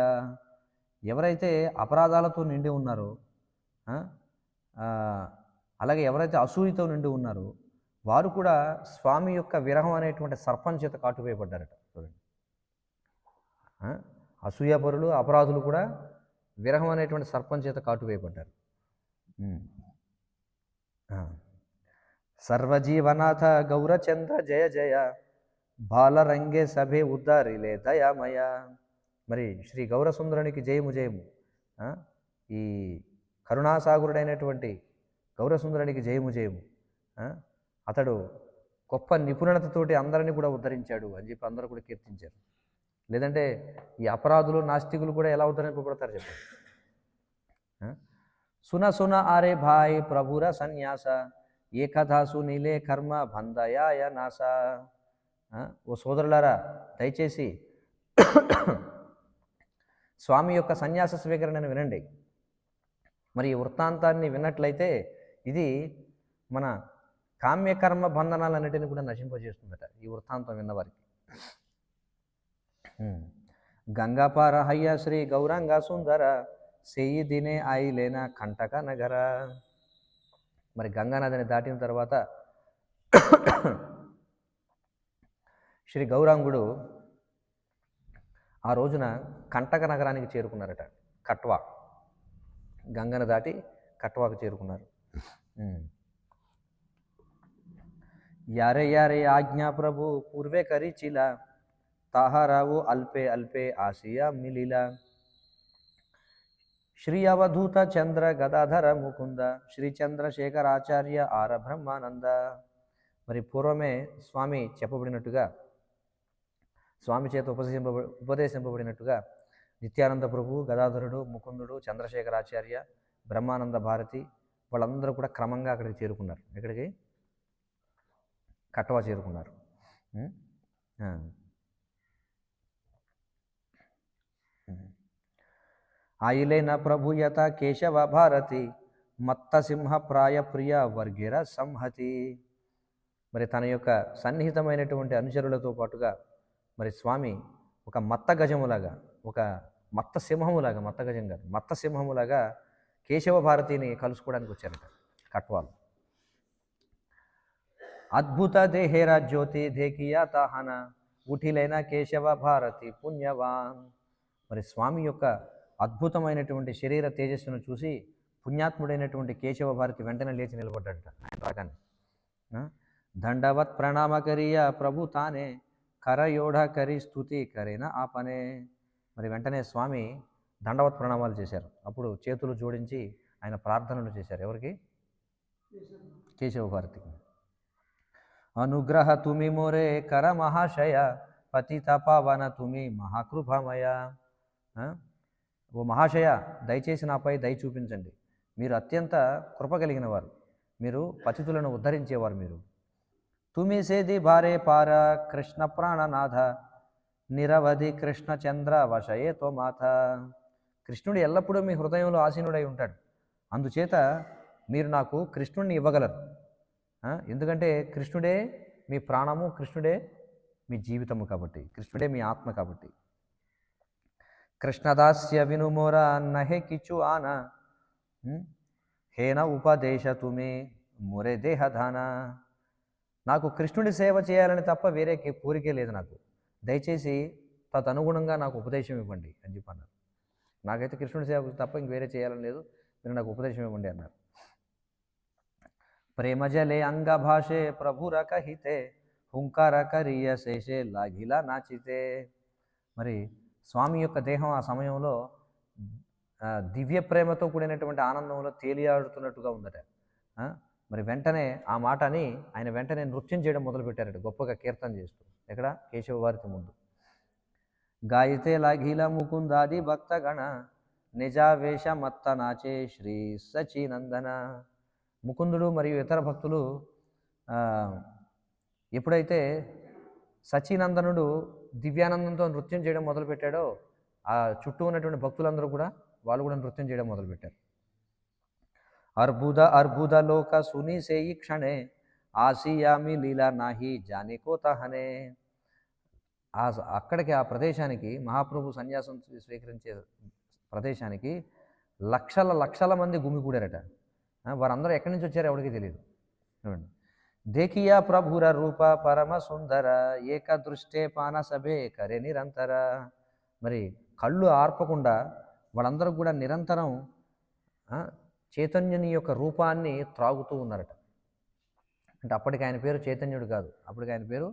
ఎవరైతే అపరాధాలతో నిండి ఉన్నారో, అలాగే ఎవరైతే అసూయతో నిండి ఉన్నారో వారు కూడా స్వామి యొక్క విరహం అనేటువంటి సర్పం చేత కాటువేయబడ్డారట. చూడండి, అసూయాపరులు అపరాధులు కూడా విరహం అనేటువంటి సర్పం చేత కాటువేయబడ్డారు. సర్వజీవనాథ గౌరచంద్ర జయ జయ బాలరంగే సభే ఉద్దారిలే దయామయ. మరి శ్రీ గౌరసుందరునికి జయము జయము. ఈ కరుణాసాగరుడైనటువంటి గౌరసుందరునికి జయము జయము. అతడు గొప్ప నిపుణతతోటి అందరినీ కూడా ఉద్ధరించాడు అని చెప్పి అందరూ కూడా కీర్తించారు. లేదంటే ఈ అపరాధులు నాస్తికులు కూడా ఎలా ఉద్ధరింపబడతారు చెప్పండి. సున సున ఆరే భాయ్ ప్రభుర సన్యాస ఏ కథా సునీలే కర్మ బంధయాయ నాస. ఓ సోదరులారా, దయచేసి స్వామి యొక్క సన్యాస స్వీకరణను వినండి. మరి ఈ వృత్తాంతాన్ని విన్నట్లయితే ఇది మన కామ్యకర్మ బంధనాలన్నిటిని కూడా నశింపజేస్తుందట ఈ వృత్తాంతం విన్నవారికి. గంగాపార హయ్య శ్రీ గౌరాంగ సుందర సేయి దినే ఆయిలేనా కంటక నగర. మరి గంగానదిని దాటిన తర్వాత శ్రీ గౌరాంగుడు ఆ రోజున కంటక నగరానికి చేరుకున్నారట. కట్వా, గంగను దాటి కట్వాకు చేరుకున్నారు. యారే యారే ఆజ్ఞా ప్రభు పూర్వే కరిచిల తాహారావు అల్పే అల్పే ఆసియా మిలిలా. శ్రీ అవధూత చంద్ర గదాధర ముకుంద శ్రీ చంద్రశేఖరాచార్య ఆర బ్రహ్మానంద. మరి పూర్వమే స్వామి చెప్పబడినట్టుగా, స్వామి చేత ఉపదేశింపబడినట్టుగా నిత్యానంద ప్రభు, గదాధరుడు, ముకుందుడు, చంద్రశేఖరాచార్య, బ్రహ్మానంద భారతి వాళ్ళందరూ కూడా క్రమంగా అక్కడికి చేరుకున్నారు. ఎక్కడికి? కట్వా చేరుకున్నారు. ఆయిలేన ప్రభుయత కేశవ భారతి మత్త సింహ ప్రాయ ప్రియ వర్గిర సంహతి. మరి తన యొక్క సన్నిహితమైనటువంటి అనుచరులతో పాటుగా మరి స్వామి ఒక మత్త గజములాగా, ఒక మత్త సింహములాగా, మత్త గజం కాదు, మత్త సింహములాగా కేశవ భారతిని కలుసుకోవడానికి వచ్చారట కట్వాలు. అద్భుత దేహేరా జ్యోతి దేకియా తాహన ఉఠిలైన కేశవ భారతి పుణ్యవాన్. మరి స్వామి యొక్క అద్భుతమైనటువంటి శరీర తేజస్సును చూసి పుణ్యాత్ముడైనటువంటి కేశవ భారతి వెంటనే లేచి నిలబడ్డాడట ఆయన రాగానే. దండవత్ ప్రణామ కరియ ప్రభు తానే కరయోఢ కరి స్తుతి కరేన ఆపనే. మరి వెంటనే స్వామి దండవత్ ప్రణామాలు చేశారు. అప్పుడు చేతులు జోడించి ఆయన ప్రార్థనలు చేశారు. ఎవరికి? కేశవ భారతికి. అనుగ్రహ తుమి మోరే కర మహాశయ పతిత పావన తుమి మహాకృపమయ. ఓ మహాశయ, దయచేసి నాపై దయ చూపించండి. మీరు అత్యంత కృప కలిగిన వారు, మీరు పతితులను ఉద్ధరించేవారు. మీరు తుమి సేది భారే పార కృష్ణ ప్రాణనాథ నిరవధి కృష్ణచంద్ర వశయే తో మాత. కృష్ణుడు ఎల్లప్పుడూ మీ హృదయంలో ఆసీనుడై ఉంటాడు. అందుచేత మీరు నాకు కృష్ణుడిని ఇవ్వగలరు. ఎందుకంటే కృష్ణుడే మీ ప్రాణము, కృష్ణుడే మీ జీవితము కాబట్టి, కృష్ణుడే మీ ఆత్మ కాబట్టి. కృష్ణదాస్య వినుమోర నహే కిచు ఆన హేన ఉపదేశ తుమే మొరే దేహధాన. నాకు కృష్ణుడి సేవ చేయాలని తప్ప వేరే కోరికే లేదు నాకు. దయచేసి తదనుగుణంగా నాకు ఉపదేశం ఇవ్వండి అని చెప్పి అన్నారు. నాకైతే కృష్ణుడి సేవ తప్ప ఇంక వేరే చేయాలని లేదు, మీరు నాకు ఉపదేశం ఇవ్వండి అన్నారు. ప్రేమజలే అంగభాషే ప్రభురకహితే హుంకార కరియ శేషే లాగిలా నాచితే. మరి స్వామి యొక్క దేహం ఆ సమయంలో దివ్య ప్రేమతో కూడినటువంటి ఆనందంలో తేలియాడుతున్నట్టుగా ఉందట. మరి వెంటనే ఆ మాటని ఆయన వెంటనే నృత్యం చేయడం మొదలుపెట్టారట, గొప్పగా కీర్తన చేస్తూ. ఎక్కడ? కేశవ భారతి ముందు. గాయితే లాఘీల ముకుందాది భక్తగణ నిజావేశ మత్త నాచే శ్రీ సచినందన. ముకుందుడు మరియు ఇతర భక్తులు ఎప్పుడైతే సచినందనుడు దివ్యానందంతో నృత్యం చేయడం మొదలుపెట్టాడో ఆ చుట్టూ ఉన్నటువంటి భక్తులందరూ కూడా వాళ్ళు కూడా నృత్యం చేయడం మొదలుపెట్టారు. అర్బుద లోక సుని సేయి క్షణే ఆసియామి లీలా నాహి జానే కోతహనే. అక్కడికి ఆ ప్రదేశానికి, మహాప్రభు సన్యాసం స్వీకరించే ప్రదేశానికి లక్షల లక్షల మంది గుమికూడారట. వారందరూ ఎక్కడి నుంచి వచ్చారో ఎవరికి తెలియదు. దేకియా ప్రభుర రూప పరమ సుందర ఏక దృష్టే పాన సభే కరే నిరంతర. మరి కళ్ళు ఆర్పకుండా వాళ్ళందరూ కూడా నిరంతరం చైతన్యుని యొక్క రూపాన్ని త్రాగుతూ ఉన్నారట. అంటే అప్పటికి ఆయన పేరు చైతన్యుడు కాదు, అప్పటికి ఆయన పేరు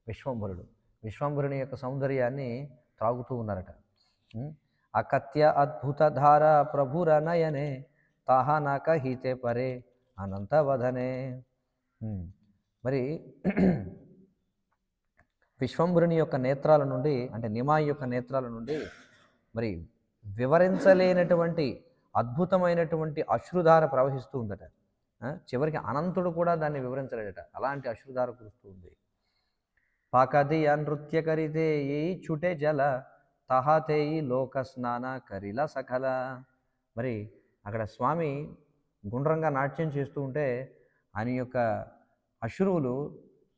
విశ్వంభరుడు. విశ్వంభరుని యొక్క సౌందర్యాన్ని త్రాగుతూ ఉన్నారట. అకత్య అద్భుత ధార ప్రభుర నయనే తాహా నాక హీతే పరే అనంతవధనే. మరి విశ్వంభరుని యొక్క నేత్రాల నుండి, అంటే నిమాయి యొక్క నేత్రాల నుండి మరి వివరించలేనటువంటి అద్భుతమైనటువంటి అశ్రుధార ప్రవహిస్తూ ఉందట. చివరికి అనంతుడు కూడా దాన్ని వివరించలేడట, అలాంటి అశ్రుధార కురుస్తూ ఉంది. పాకదియ నృత్య కరితే ఏ చుటే జల తహాతేయి లోక స్నాన కరిల సకల. మరి అక్కడ స్వామి గుండ్రంగా నాట్యం చేస్తూ ఉంటే ఆయన యొక్క అశ్రువులు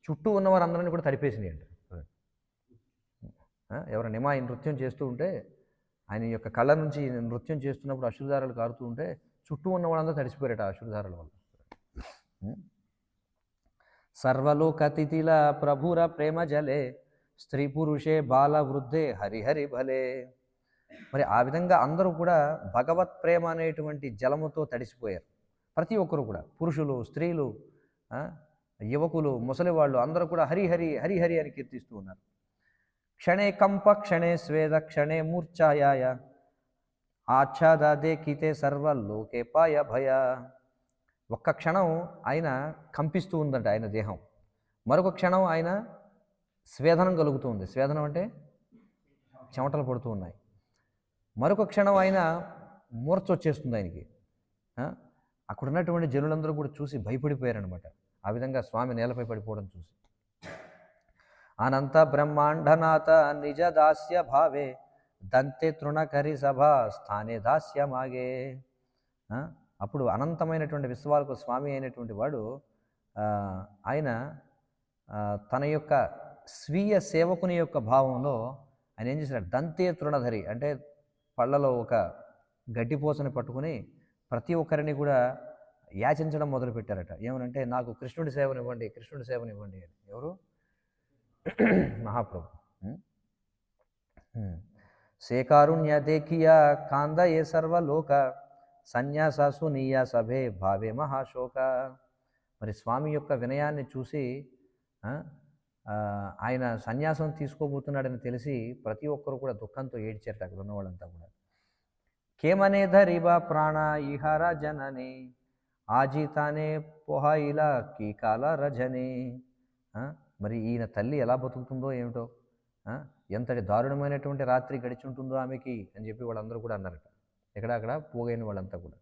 చుట్టూ ఉన్న వారందరినీ కూడా తడిపేసినాయి అంట. ఎవరు నిమాయి నృత్యం చేస్తూ ఉంటే, ఆయన యొక్క కళ్ళ నుంచి నృత్యం చేస్తున్నప్పుడు అశ్రుధారలు కారుతూ ఉంటే చుట్టూ ఉన్న వాళ్ళందరూ తడిసిపోయారట ఆ అశ్రుధారల వల్ల. సర్వలోకతిథిల ప్రభుర ప్రేమ జలే స్త్రీ పురుషే బాల వృద్ధే హరిహరి భలే. మరి ఆ విధంగా అందరూ కూడా భగవత్ ప్రేమ అనేటువంటి జలముతో తడిసిపోయారు. ప్రతి ఒక్కరు కూడా, పురుషులు, స్త్రీలు, యువకులు, ముసలివాళ్ళు అందరూ కూడా హరిహరి హరిహరి అని కీర్తిస్తూ ఉన్నారు. క్షణే కంప క్షణే స్వేద క్షణే మూర్ఛాయాయ ఆచ్ఛాదే కీతే సర్వలోకే పాయ భయ. ఒక్క క్షణం ఆయన కంపిస్తూ ఉందంట ఆయన దేహం, మరొక క్షణం ఆయన స్వేదనం కలుగుతూ ఉంది. స్వేదనం అంటే చెమటలు పడుతూ ఉన్నాయి. మరొక క్షణం ఆయన మూర్ఛ వచ్చేస్తుంది ఆయనకి. అక్కడ ఉన్నటువంటి జనులందరూ కూడా చూసి భయపడిపోయారనమాట, ఆ విధంగా స్వామి నేలపై పడిపోవడం చూసి. అనంత బ్రహ్మాండనాథ నిజ దాస్య భావే దంతే తృణకరి సభ స్థానే దాస్య మాగే. అప్పుడు అనంతమైనటువంటి విశ్వాలకు స్వామి అయినటువంటి వాడు ఆయన తన యొక్క స్వీయ సేవకుని యొక్క భావంలో ఆయన ఏం చేశాడు? దంతే తృణధరి అంటే పళ్ళలో ఒక గడ్డిపోసని పట్టుకుని ప్రతి ఒక్కరిని కూడా యాచించడం మొదలుపెట్టారట. ఏమనంటే, నాకు కృష్ణుడి సేవనివ్వండి, కృష్ణుడి సేవనివ్వండి అని. ఎవరు? మహాప్రభు. సేకారుణ్య దేఖియా కాందయే సర్వలోక సన్యాస సునీయ సభే భావే మహాశోక. మరి స్వామి యొక్క వినయాన్ని చూసి ఆ, ఆ, ఆయన సన్యాసం తీసుకోబోతున్నాడని తెలిసి ప్రతి ఒక్కరు కూడా దుఃఖంతో ఏడ్చారట అక్కడ ఉన్న వాళ్ళంతా కూడా. కేమనే ధరిబా ప్రాణ ఇహార జనని ఆజీతానే పొహాయిలా కీకాల రజని. మరి ఈయన తల్లి ఎలా బతుకుతుందో ఏమిటో, ఎంతటి దారుణమైనటువంటి రాత్రి గడిచి ఉంటుందో ఆమెకి అని చెప్పి వాళ్ళందరూ కూడా అన్నారట. ఎక్కడక్కడ పోగైన వాళ్ళంతా కూడా.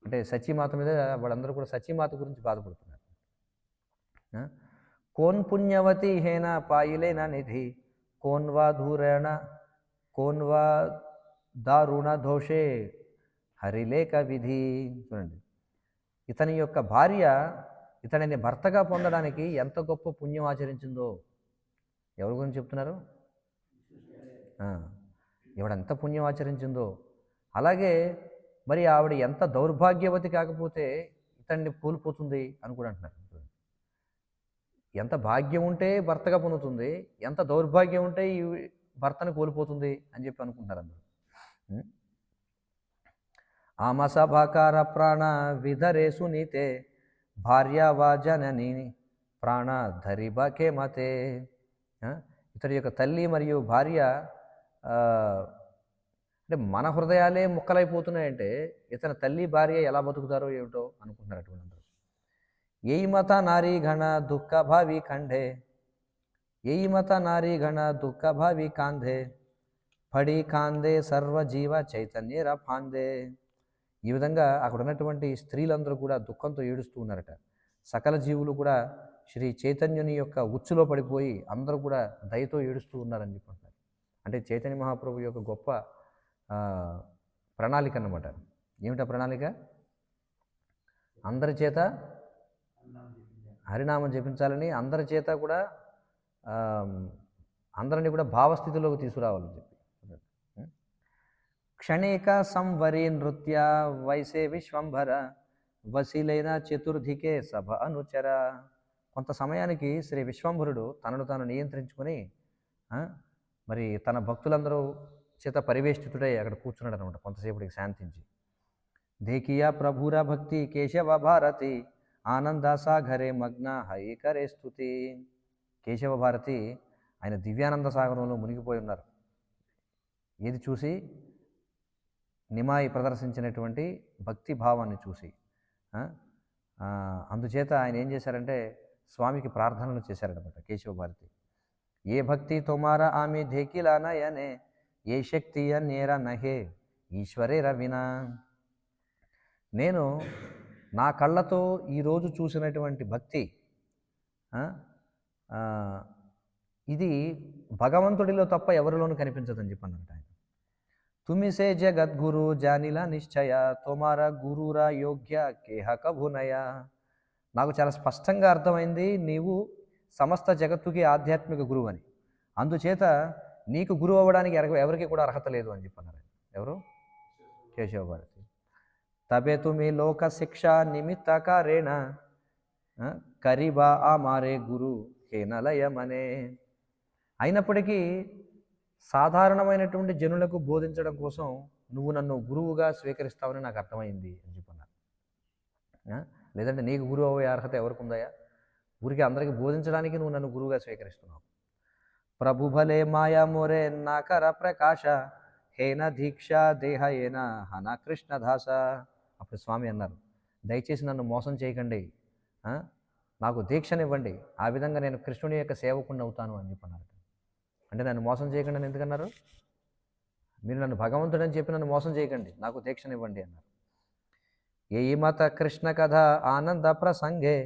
అంటే సచీమాత మీద వాళ్ళందరూ కూడా సచీమాత గురించి బాధపడుతున్నారు. కోన్ పుణ్యవతి హేన పాయిలేన నిధి కోన్వా ధూరేణ కోన్వా దారుణ దోషే హరిలేక విధి. చూడండి, ఇతని యొక్క భార్య ఇతనిని భర్తగా పొందడానికి ఎంత గొప్ప పుణ్యం ఆచరించిందో. ఎవరి గురించి చెప్తున్నారు? ఎవడంత పుణ్యం ఆచరించిందో. అలాగే మరి ఆవిడ ఎంత దౌర్భాగ్యవతి కాకపోతే ఇతన్ని కోల్పోతుంది అని కూడా అంటున్నారు. ఎంత భాగ్యం ఉంటే భర్తగా పొందుతుంది, ఎంత దౌర్భాగ్యం ఉంటే ఈ భర్తను కోల్పోతుంది అని చెప్పి అనుకుంటున్నారు అందరూ. ఆమసభాకార ప్రాణ విధరే సునీతే భార్య వా జనని ప్రాణ ధరిబకే మతే. ఇతడి యొక్క తల్లి మరియు భార్య అంటే మన హృదయాలే ముక్కలైపోతున్నాయంటే ఇతని తల్లి భార్య ఎలా బతుకుతారో ఏమిటో అనుకుంటున్నారు అటువంటి అందరూ. ఏయి మత నారీ గణ దుఃఖ భావి ఖండే ఏయి మత నారీ గణ దుఃఖ భావి కాంధే పడి కాందే సర్వజీవ చైతన్య రఫాందే. ఈ విధంగా అక్కడ ఉన్నటువంటి స్త్రీలందరూ కూడా దుఃఖంతో ఏడుస్తూ ఉన్నారట. సకల జీవులు కూడా శ్రీ చైతన్యుని యొక్క ఉచ్చులో పడిపోయి అందరూ కూడా దయతో ఏడుస్తూ ఉన్నారని చెప్పుకుంటున్నారు. అంటే చైతన్య మహాప్రభు యొక్క గొప్ప ప్రణాళిక అన్నమాట. ఏమిటా ప్రణాళిక? అందరి చేత హరినామం జపించాలని, అందరి చేత కూడా అందరినీ కూడా భావస్థితిలోకి తీసుకురావాలని చెప్పి. క్షణేక సంవరి నృత్య వైసే విశ్వంభర వశీలైన చతుర్థికే సభ అనుచర. కొంత సమయానికి శ్రీ విశ్వంభరుడు తనను తాను నియంత్రించుకొని మరి తన భక్తులందరూ చేత పరివేష్టితుడై అక్కడ కూర్చున్నాడు అనమాట. కొంతసేపటికి శాంతించి. దేకియా ప్రభురా భక్తి కేశవ భారతి ఆనందసాగరే మగ్న హైకరే స్తుతి. కేశవ భారతి ఆయన దివ్యానంద సాగరంలో మునిగిపోయి ఉన్నారు. ఏది చూసి? నిమాయి ప్రదర్శించినటువంటి భక్తి భావాన్ని చూసి. అందుచేత ఆయన ఏం చేశారంటే స్వామికి ప్రార్థనలు చేశారనమాట కేశవ భారతి. ఏ భక్తి తొమారా ఆమె ధేకిలా నయనే ఏ శక్తి నేరా నహే ఈశ్వరే రవినా. నేను నా కళ్ళతో ఈరోజు చూసినటువంటి భక్తి ఇది భగవంతుడిలో తప్ప ఎవరిలోనూ కనిపించదని చెప్పన్నమాట ఆయన. తుమిసే జగద్గురు జానిలా నిశ్చయ తోమారా గురురా యోగ్య కేహ కభునయ. నాకు చాలా స్పష్టంగా అర్థమైంది నీవు సమస్త జగత్తుకి ఆధ్యాత్మిక గురువు అని. అందుచేత నీకు గురువు అవ్వడానికి ఎవరికి కూడా అర్హత లేదు అని చెప్పన్నారు. ఎవరు? కేశవ భారతి. తబే తుమి లోక శిక్ష నిమిత్త కారేణ కరీబా ఆ మారే గురు హేనలయమనే. అయినప్పటికీ సాధారణమైనటువంటి జనులకు బోధించడం కోసం నువ్వు నన్ను గురువుగా స్వీకరిస్తావని నాకు అర్థమైంది అని చెప్పన్నారు. లేదంటే నీకు గురువు అయ్యే అర్హత ఎవరికి ఉందాయా? ఊరికి అందరికీ బోధించడానికి నువ్వు నన్ను గురువుగా స్వీకరిస్తున్నావు. ప్రభు భలే మాయా మోరే నాకర ప్రకాశ హేన దీక్ష దేహ ఏన హన కృష్ణదాస. అప్పుడు స్వామి అన్నారు, దయచేసి నన్ను మోసం చేయకండి, నాకు దీక్షనివ్వండి, ఆ విధంగా నేను కృష్ణుని యొక్క సేవకుని అవుతాను అని చెప్పన్నారు. అంటే నన్ను మోసం చేయకండి అని ఎందుకన్నారు? మీరు నన్ను భగవంతుడని చెప్పి నన్ను మోసం చేయకండి, నాకు దీక్షనివ్వండి అన్నారు. ఏ మత కృష్ణ కథ ఆనంద ప్రసంగే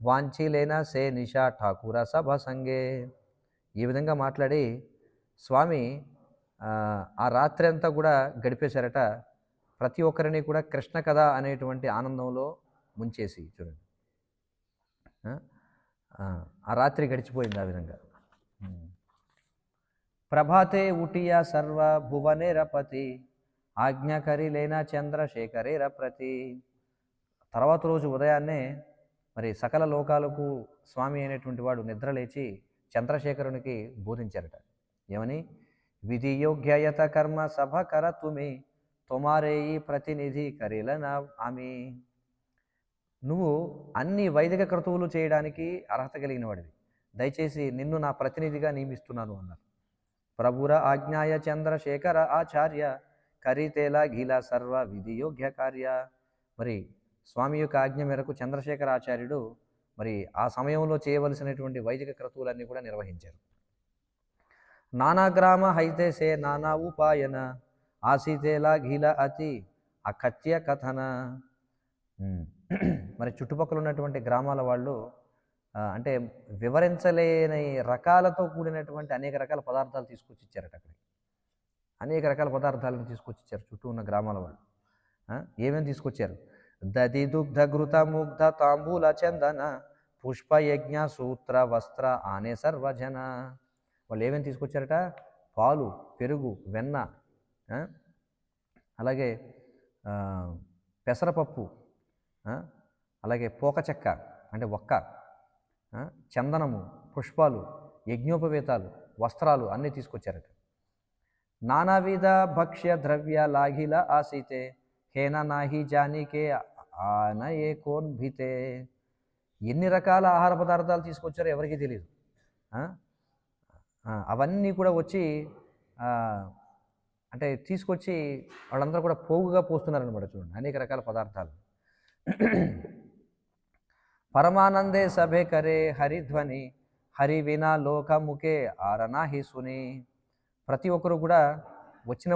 వాంఛీలేనా సే నిషా ఠాకూర సభ సంగే. ఈ విధంగా మాట్లాడి స్వామి ఆ రాత్రి అంతా కూడా గడిపేశారట. ప్రతి ఒక్కరిని కూడా కృష్ణ కథ అనేటువంటి ఆనందంలో ముంచేసి. చూడండి, ఆ రాత్రి గడిచిపోయింది ఆ విధంగా. ప్రభాతే ఉటియా సర్వ భువనేరపతి ఆజ్ఞాకరి లేనా చంద్రశేఖరేర ప్రతి. తర్వాత రోజు ఉదయాన్నే మరి సకల లోకాలకు స్వామి అయినటువంటి వాడు నిద్రలేచి చంద్రశేఖరునికి బోధించారట. ఏమని? విధి యోగ్యయత కర్మ సభ కర తుమి తొమారే ఈ ప్రతినిధి కరేల నా ఆమె. నువ్వు అన్ని వైదిక క్రతువులు చేయడానికి అర్హత కలిగిన వాడివి. దయచేసి నిన్ను నా ప్రతినిధిగా నియమిస్తున్నాను అన్నారు. ప్రభుర ఆజ్ఞాయ చంద్రశేఖర ఆచార్య కరితేల గీల సర్వ విధియోగ్య కార్య. మరి స్వామి యొక్క ఆజ్ఞ మేరకు చంద్రశేఖర ఆచార్యుడు మరి ఆ సమయంలో చేయవలసినటువంటి వైదిక క్రతువులన్నీ కూడా నిర్వహించారు. నానా గ్రామ హైతేసే నానా ఉపాయన ఆసీతేల గీల అతి అకత్య కథన. మరి చుట్టుపక్కల ఉన్నటువంటి గ్రామాల వాళ్ళు అంటే వివరించలేని రకాలతో కూడినటువంటి అనేక రకాల పదార్థాలు తీసుకొచ్చి ఇచ్చారట. అక్కడికి అనేక రకాల పదార్థాలను తీసుకొచ్చి ఇచ్చారు చుట్టూ ఉన్న గ్రామాల వాళ్ళు. ఏమేమి తీసుకొచ్చారు? దది దుగ్ధ ఘృత ముగ్ధ తాంబూల చందన పుష్ప యజ్ఞ సూత్ర వస్త్ర ఆనే సర్వజన. వాళ్ళు ఏమేమి తీసుకొచ్చారట? పాలు, పెరుగు, వెన్న, అలాగే పెసరపప్పు, అలాగే పోక చెక్క అంటే ఒక్క, చందనము, పుష్పాలు, యజ్ఞోపవేతాలు, వస్త్రాలు అన్నీ తీసుకొచ్చారట. నానావిధ భక్ష్య ద్రవ్య లాఘిల ఆసీతే హేన నాహి జానికే ఆనయే కోన్ భీతే. ఎన్ని రకాల ఆహార పదార్థాలు తీసుకొచ్చారో ఎవరికీ తెలియదు. అవన్నీ కూడా వచ్చి అంటే తీసుకొచ్చి వాళ్ళందరూ కూడా పోగుగా పోస్తున్నారనమాట. చూడండి అనేక రకాల పదార్థాలు. పరమానందే సభే కరే హరిధ్వని హరి వినా లోకముకే ఆరనాహి సుని. ప్రతి ఒక్కరు కూడా వచ్చిన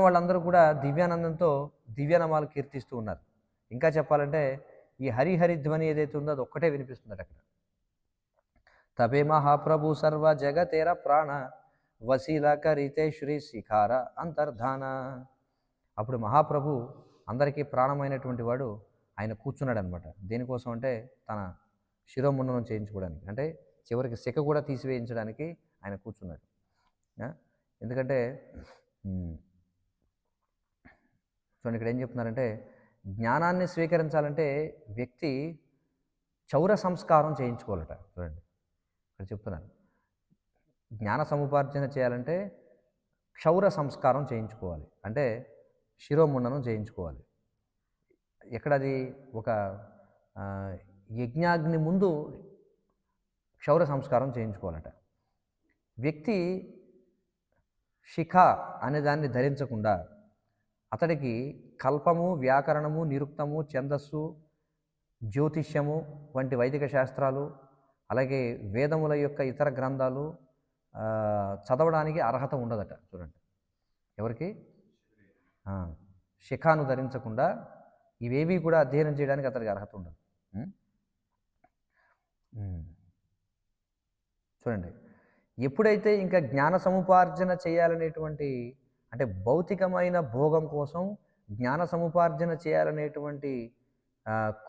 వాళ్ళందరూ కూడా దివ్యానందంతో దివ్యనామాలు కీర్తిస్తూ ఉన్నారు. ఇంకా చెప్పాలంటే ఈ హరిధ్వని ఏదైతే ఉందో అది ఒక్కటే వినిపిస్తుంది అక్కడ. తబే మహాప్రభు సర్వ జగతేర ప్రాణ వసీల కరితే శ్రీ శిఖార అంతర్ధాన. అప్పుడు మహాప్రభు అందరికీ ప్రాణమైనటువంటి వాడు ఆయన కూర్చున్నాడు అనమాట. దేనికోసం అంటే తన శిరోముండనం చేయించుకోవడానికి, అంటే చివరికి శిఖ కూడా తీసివేయించడానికి ఆయన కూర్చున్నాడు. ఎందుకంటే చూడండి ఇక్కడ ఏం చెప్తున్నారంటే జ్ఞానాన్ని స్వీకరించాలంటే వ్యక్తి చౌర సంస్కారం చేయించుకోవాలట. చూడండి ఇక్కడ చెప్తున్నాను, జ్ఞాన సముపార్జన చేయాలంటే క్షౌర సంస్కారం చేయించుకోవాలి, అంటే శిరోముండనం చేయించుకోవాలి. ఎక్కడది? ఒక యజ్ఞాగ్ని ముందు క్షౌర సంస్కారం చేయించుకోవాలట. వ్యక్తి శిఖ అనే దాన్ని ధరించకుండా అతడికి కల్పము, వ్యాకరణము, నిరుక్తము, ఛందస్సు, జ్యోతిష్యము వంటి వైదిక శాస్త్రాలు, అలాగే వేదముల యొక్క ఇతర గ్రంథాలు చదవడానికి అర్హత ఉండదట. చూడండి ఎవరికి? శిఖాను ధరించకుండా ఇవేవి కూడా అధ్యయనం చేయడానికి అతనికి అర్హత ఉండదు. చూడండి ఎప్పుడైతే ఇంకా జ్ఞాన సముపార్జన చేయాలనేటువంటి, అంటే భౌతికమైన భోగం కోసం జ్ఞాన సముపార్జన చేయాలనేటువంటి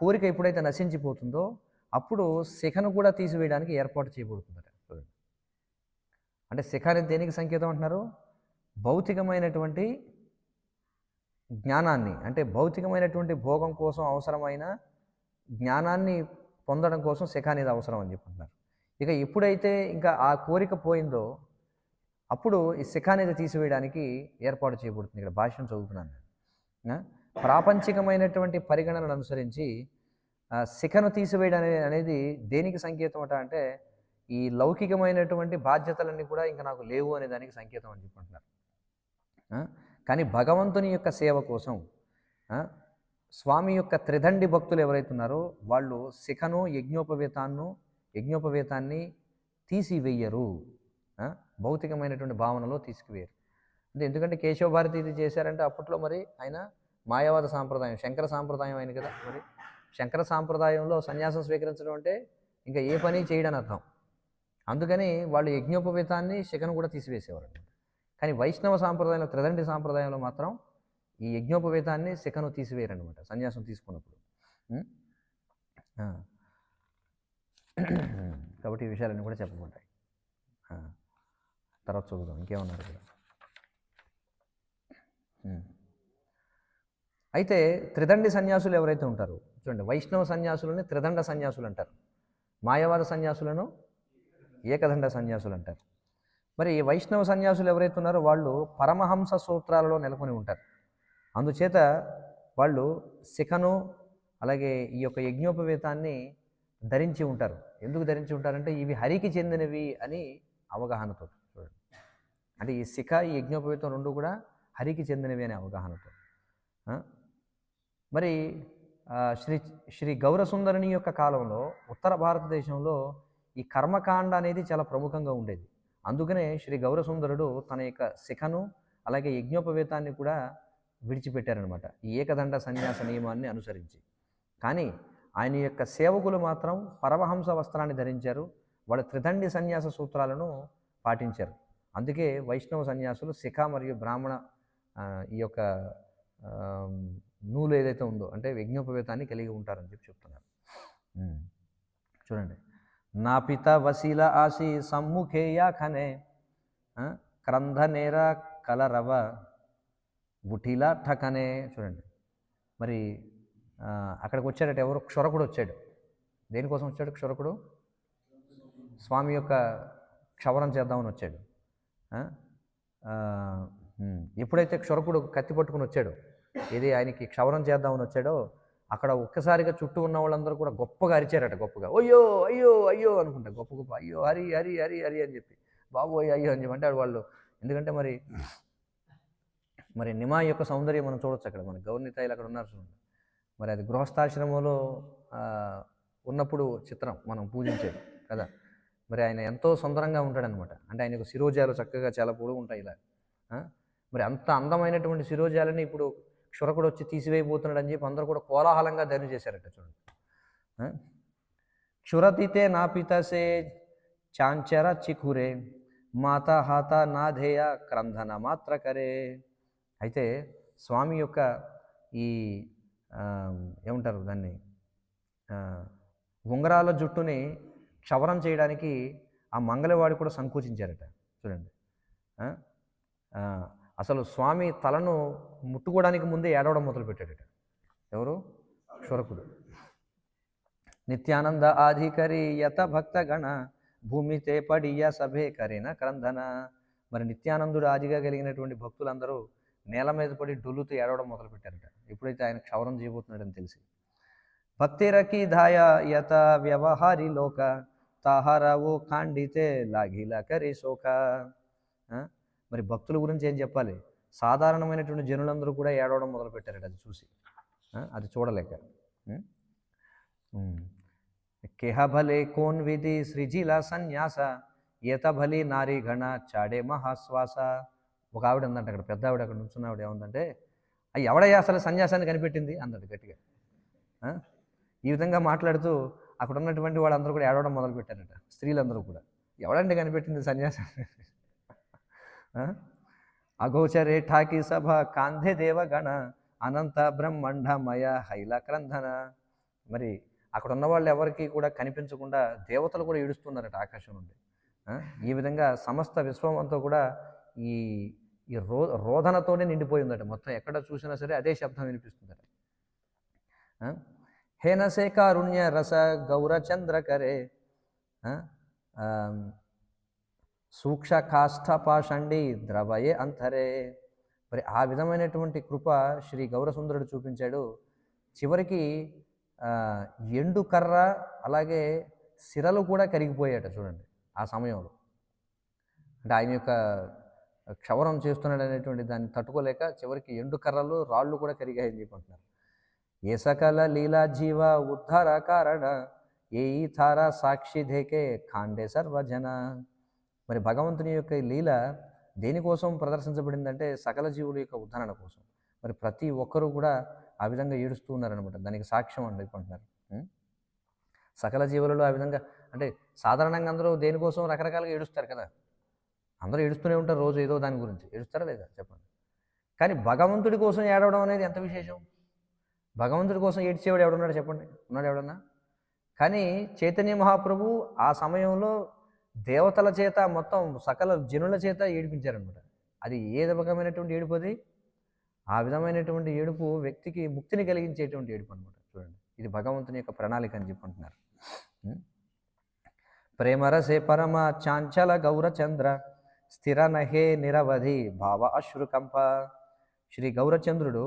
కోరిక ఎప్పుడైతే నశించిపోతుందో అప్పుడు శిఖను కూడా తీసివేయడానికి ఏర్పాటు చేయబడుతుందట. చూడండి అంటే శిఖ అనేది దేనికి సంకేతం అంటున్నారు? భౌతికమైనటువంటి జ్ఞానాన్ని, అంటే భౌతికమైనటువంటి భోగం కోసం అవసరమైన జ్ఞానాన్ని పొందడం కోసం శిఖ అనేది అవసరం అని చెప్పుకుంటున్నారు. ఇక ఎప్పుడైతే ఇంకా ఆ కోరిక పోయిందో అప్పుడు ఈ శిఖ అనేది తీసివేయడానికి ఏర్పాటు చేయబడుతుంది. ఇక్కడ భాష్యం చదువుతున్నాను. ప్రాపంచికమైనటువంటి పరిగణనను అనుసరించి శిఖను తీసివేయడం అనేది దేనికి సంకేతం అంటే ఈ లౌకికమైనటువంటి బాధ్యతలన్నీ కూడా ఇంకా నాకు లేవు అనే దానికి సంకేతం అని చెప్పుకుంటున్నారు. కానీ భగవంతుని యొక్క సేవ కోసం స్వామి యొక్క త్రిదండి భక్తులు ఎవరైతే ఉన్నారో వాళ్ళు శిఖను, యజ్ఞోపవేతాన్ని తీసివేయరు, భౌతికమైనటువంటి భావనలో తీసుకువేయరు. అంటే ఎందుకంటే కేశవ భారతి ఇది చేశారంటే అప్పట్లో మరి ఆయన మాయావాద సాంప్రదాయం, శంకర సాంప్రదాయం ఆయన కదా. మరి శంకర సాంప్రదాయంలో సన్యాసం స్వీకరించడం అంటే ఇంకా ఏ పని చేయడని అర్థం. అందుకని వాళ్ళు యజ్ఞోపవేతాన్ని, శిఖను కూడా తీసివేసేవారు. కానీ వైష్ణవ సాంప్రదాయంలో, త్రిదండి సాంప్రదాయంలో మాత్రం ఈ యజ్ఞోపవేతాన్ని, శిఖను తీసివేయరనమాట సన్యాసం తీసుకున్నప్పుడు. కాబట్టి ఈ విషయాలన్నీ కూడా చెప్పబడ్డాయి. తర్వాత చూద్దాం ఇంకేమన్నారు ఇక్కడ. అయితే త్రిదండి సన్యాసులు ఎవరైతే ఉంటారో చూడండి, వైష్ణవ సన్యాసులని త్రిదండ సన్యాసులు అంటారు, మాయావాద సన్యాసులను ఏకదండ సన్యాసులు అంటారు. మరి ఈ వైష్ణవ సన్యాసులు ఎవరైతే ఉన్నారో వాళ్ళు పరమహంస సూత్రాలలో నెలకొని ఉంటారు. అందుచేత వాళ్ళు శిఖను అలాగే ఈ యొక్క యజ్ఞోపవేతాన్ని ధరించి ఉంటారు. ఎందుకు ధరించి ఉంటారంటే ఇవి హరికి చెందినవి అని అవగాహనతో. చూడండి, అంటే ఈ శిఖ ఈ యజ్ఞోపవేతం రెండు కూడా హరికి చెందినవి అనే అవగాహనతో. మరి శ్రీ శ్రీ గౌరసుందరుని యొక్క కాలంలో ఉత్తర భారతదేశంలో ఈ కర్మకాండ అనేది చాలా ప్రముఖంగా ఉండేది. అందుకనే శ్రీ గౌరసుందరుడు తన యొక్క శిఖను అలాగే యజ్ఞోపవేతాన్ని కూడా విడిచిపెట్టారనమాట, ఈ ఏకదండ సన్యాస నియమాన్ని అనుసరించి. కానీ ఆయన యొక్క సేవకులు మాత్రం పరమహంస వస్త్రాన్ని ధరించారు. వాళ్ళు త్రిదండి సన్యాస సూత్రాలను పాటించారు. అందుకే వైష్ణవ సన్యాసులు శిఖ మరియు బ్రాహ్మణ ఈ యొక్క నూలు ఏదైతే ఉందో అంటే యజ్ఞోపవేతాన్ని కలిగి ఉంటారని చెప్పి చెప్తున్నారు. చూడండి, నా పిత వసీల ఆసి సమ్ముఖేయా ఖనే క్రంధనేర కలరవ గుఠిలా ఠకనే. చూడండి, మరి అక్కడికి వచ్చాడట ఎవరు? క్షురకుడు వచ్చాడు. దేనికోసం వచ్చాడు క్షురకుడు? స్వామి యొక్క క్షవరం చేద్దామని వచ్చాడు. ఎప్పుడైతే క్షురకుడు కత్తి పట్టుకుని వచ్చాడో, ఏది ఆయనకి క్షవరం చేద్దామని వచ్చాడో, అక్కడ ఒక్కసారిగా చుట్టూ ఉన్న వాళ్ళందరూ కూడా గొప్పగా అరిచారట. గొప్పగా అయ్యో అయ్యో అయ్యో అనుకుంటా, గొప్ప గొప్ప అయ్యో హరి హరి హరి హరి అని చెప్పి, బాబోయ్ అయ్యో అని చెప్పి అంటే వాళ్ళు. ఎందుకంటే మరి నిమా యొక్క సౌందర్యం మనం చూడొచ్చు అక్కడ. మన గౌర్నితాయిలు అక్కడ ఉన్నారు చూడండి. మరి అది గృహస్థాశ్రమంలో ఉన్నప్పుడు చిత్రం మనం పూజించేది కదా. మరి ఆయన ఎంతో సుందరంగా ఉంటాడనమాట. అంటే ఆయనకు శిరోజాలు చక్కగా చాలా పొడుగు ఉంటాయి ఇలా. మరి అంత అందమైనటువంటి శిరోజాలని ఇప్పుడు క్షురకుడు వచ్చి తీసివేయబోతున్నాడు అని చెప్పి అందరూ కూడా కోలాహలంగా ధైర్యం చేశారట. చూడండి, క్షురతితే నా పితసే చాంచర చికురే మాత హాత నాధేయ క్రంధన మాత్ర కరే. అయితే స్వామి యొక్క ఈ ఏమంటారు దాన్ని, ఉంగరాల జుట్టుని క్షవరం చేయడానికి ఆ మంగళవాడి కూడా సంకోచించారట. చూడండి, అసలు స్వామి తలను ముట్టుకోవడానికి ముందే ఏడవడం మొదలుపెట్టాడట. ఎవరు? క్షురకుడు. నిత్యానంద ఆధికరి యత భక్తగణ భూమితే పడియ సభే కరిన క్రందన. మరి నిత్యానందుడు ఆదిగా కలిగినటువంటి భక్తులందరూ నేల మీద పడి డొల్లుతూ ఏడవడం మొదలుపెట్టారట ఎప్పుడైతే ఆయన క్షవరం చేయబోతున్నాడని తెలిసి. భక్తిరకి ధాయ యత వ్యవహారి లోక తాహారావు ఖాండితే లాగిలా కరి శోక. మరి భక్తుల గురించి ఏం చెప్పాలి? సాధారణమైనటువంటి జనులందరూ కూడా ఏడవడం మొదలుపెట్టారట అది చూసి, అది చూడలేక. కేహ భలే కోన్ విధి సృజిలా సన్యాస ఏత భలి నారీ గణ చాడే మహాశ్వాస. ఒక ఆవిడ ఉందంటే అక్కడ, పెద్ద ఆవిడ అక్కడ నుంచున్న ఆవిడ ఏముందంటే, అవి ఎవడయ్యా అసలు సన్యాసాన్ని కనిపెట్టింది అందడు గట్టిగా. ఈ విధంగా మాట్లాడుతూ అక్కడ ఉన్నటువంటి వాళ్ళందరూ కూడా ఏడవడం మొదలుపెట్టారట, స్త్రీలందరూ కూడా. ఎవడంటే కనిపెట్టింది సన్యాసాన్ని? అగోచరే ఠాకి సభ కాంధే దేవగణ అనంత బ్రహ్మండమయ హైల క్రంధన. మరి అక్కడ ఉన్న వాళ్ళు ఎవరికి కూడా కనిపించకుండా దేవతలు కూడా ఏడుస్తున్నారట ఆకాశం నుండి. ఈ విధంగా సమస్త విశ్వం అంతా కూడా ఈ రోదనతోనే నిండిపోయి ఉందట. మొత్తం ఎక్కడ చూసినా సరే అదే శబ్దం వినిపిస్తుందట. హేనసే కారుణ్య రస గౌరచంద్రకరే సూక్ష కాష్ఠ పాషండి ద్రవయే అంతరే. మరి ఆ విధమైనటువంటి కృప శ్రీ గౌరసుందరుడు చూపించాడు. చివరికి ఎండు కర్ర అలాగే సిరలు కూడా కరిగిపోయాట చూడండి ఆ సమయంలో. అంటే ఆయన యొక్క క్షవరం చేస్తున్నాడు అనేటువంటి దాన్ని తట్టుకోలేక చివరికి ఎండు కర్రలు రాళ్ళు కూడా కరిగాయని చెప్పంటున్నారు. ఏ సకల లీలా జీవ ఉద్ధార కారణ ఏ ఈ థార సాక్షి ధేకే ఖాండే సర్వజన. మరి భగవంతుని యొక్క లీల దేనికోసం ప్రదర్శించబడిందంటే సకల జీవుల యొక్క ఉద్ధరణ కోసం. మరి ప్రతి ఒక్కరూ కూడా ఆ విధంగా ఏడుస్తూ ఉన్నారనమాట. దానికి సాక్ష్యం అని చెప్పంటున్నారు. సకల జీవులలో ఆ విధంగా, అంటే సాధారణంగా అందరూ దేనికోసం రకరకాలుగా ఏడుస్తారు కదా. అందరూ ఏడుస్తూనే ఉంటారు, రోజు ఏదో దాని గురించి ఏడుస్తారా లేదా చెప్పండి. కానీ భగవంతుడి కోసం ఏడవడం అనేది ఎంత విశేషం. భగవంతుడి కోసం ఏడ్చేవాడు ఎవడున్నాడు చెప్పండి? ఉన్నాడు ఎవడన్నా? కానీ చైతన్య మహాప్రభు ఆ సమయంలో దేవతల చేత మొత్తం సకల జనుల చేత ఏడిపించారనమాట. అది ఏ రకమైనటువంటి ఏడుపు? అది ఆ విధమైనటువంటి ఏడుపు వ్యక్తికి ముక్తిని కలిగించేటువంటి ఏడుపు అనమాట. చూడండి, ఇది భగవంతుని యొక్క ప్రణాళిక అని చెప్పంటున్నారు. ప్రేమరసే పరమ చాంచల గౌరచంద్ర స్థిర నహే నిరవధి భావ అశ్రుకంప. శ్రీ గౌరచంద్రుడు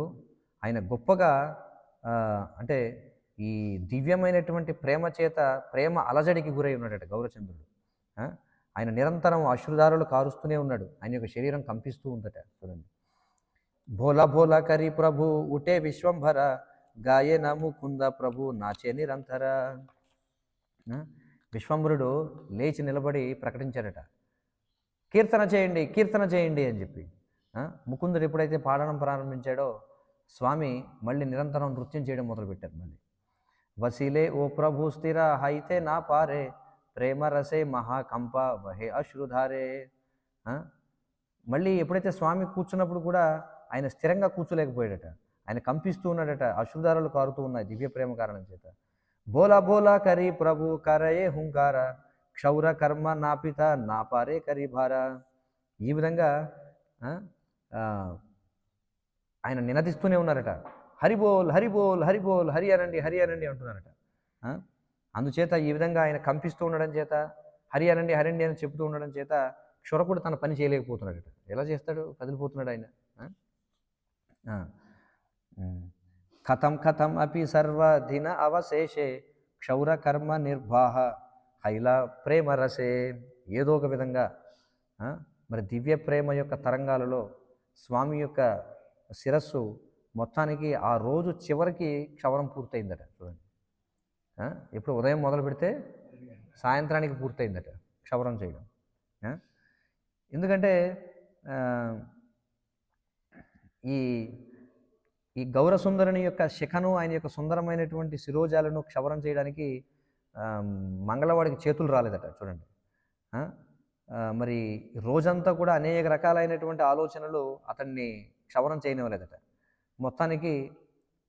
ఆయన గొప్పగా అంటే ఈ దివ్యమైనటువంటి ప్రేమ చేత ప్రేమ అలజడికి గురై ఉన్నాడట గౌరచంద్రుడు. ఆయన నిరంతరం అశ్రుదారులు కారుస్తూనే ఉన్నాడు, ఆయన యొక్క శరీరం కంపిస్తూ ఉందట. చూడండి, భోలా భోలా కరి ప్రభు ఉటే విశ్వంభర గాయే నా ముకుంద ప్రభు నాచే నిరంతర. విశ్వంభరుడు లేచి నిలబడి ప్రకటించాడట, కీర్తన చేయండి, కీర్తన చేయండి అని చెప్పి. ముకుందుడు ఎప్పుడైతే పాడడం ప్రారంభించాడో స్వామి మళ్ళీ నిరంతరం నృత్యం చేయడం మొదలుపెట్టారు. మళ్ళీ వసీలే ఓ ప్రభు స్థిర హైతే నా పారే ప్రేమ రసే మహాకంప వహే అశ్రుధారే. మళ్ళీ ఎప్పుడైతే స్వామి కూర్చున్నప్పుడు కూడా ఆయన స్థిరంగా కూర్చోలేకపోయాడట, ఆయన కంపిస్తూ ఉన్నాడట, అశ్రుధారలు కారుతూ ఉన్నాయి దివ్య ప్రేమ కారణం చేత. బోలా బోలా కరి ప్రభు కరయే హుంకార క్షౌర కర్మ నాపిత నా పారే కరి భార. ఈ విధంగా ఆయన నినదిస్తూనే ఉన్నారట, హరిబోల్ హరిబోల్ హరిబోల్ హరి అనండి హరి అనండి అంటున్నారట. అందుచేత ఈ విధంగా ఆయన కంపిస్తూ ఉండడం చేత హరి అనండి హరండి అని చెబుతూ ఉండడం చేత క్షురకుడు తన పని చేయలేకపోతున్నాడట. ఎలా చేస్తాడు, కదిలిపోతున్నాడు ఆయన. కథం కథం అపి సర్వదిన అవశేషే క్షౌర కర్మ నిర్వాహ హైలా ప్రేమ రసే. ఏదో ఒక విధంగా మరి దివ్య ప్రేమ యొక్క తరంగాలలో స్వామి యొక్క శిరస్సు మొత్తానికి ఆ రోజు చివరికి క్షవరం పూర్తయిందట. చూడండి, ఎప్పుడు ఉదయం మొదలు పెడితే సాయంత్రానికి పూర్తయిందట క్షవరం చేయడం. ఎందుకంటే ఈ ఈ గౌరసుందరుని యొక్క శిఖను, ఆయన యొక్క సుందరమైనటువంటి శిరోజాలను క్షవరం చేయడానికి మంగళవాడికి చేతులు రాలేదట. చూడండి, మరి రోజంతా కూడా అనేక రకాలైనటువంటి ఆలోచనలు అతన్ని క్షవరం చేయనివ్వలేదట. మొత్తానికి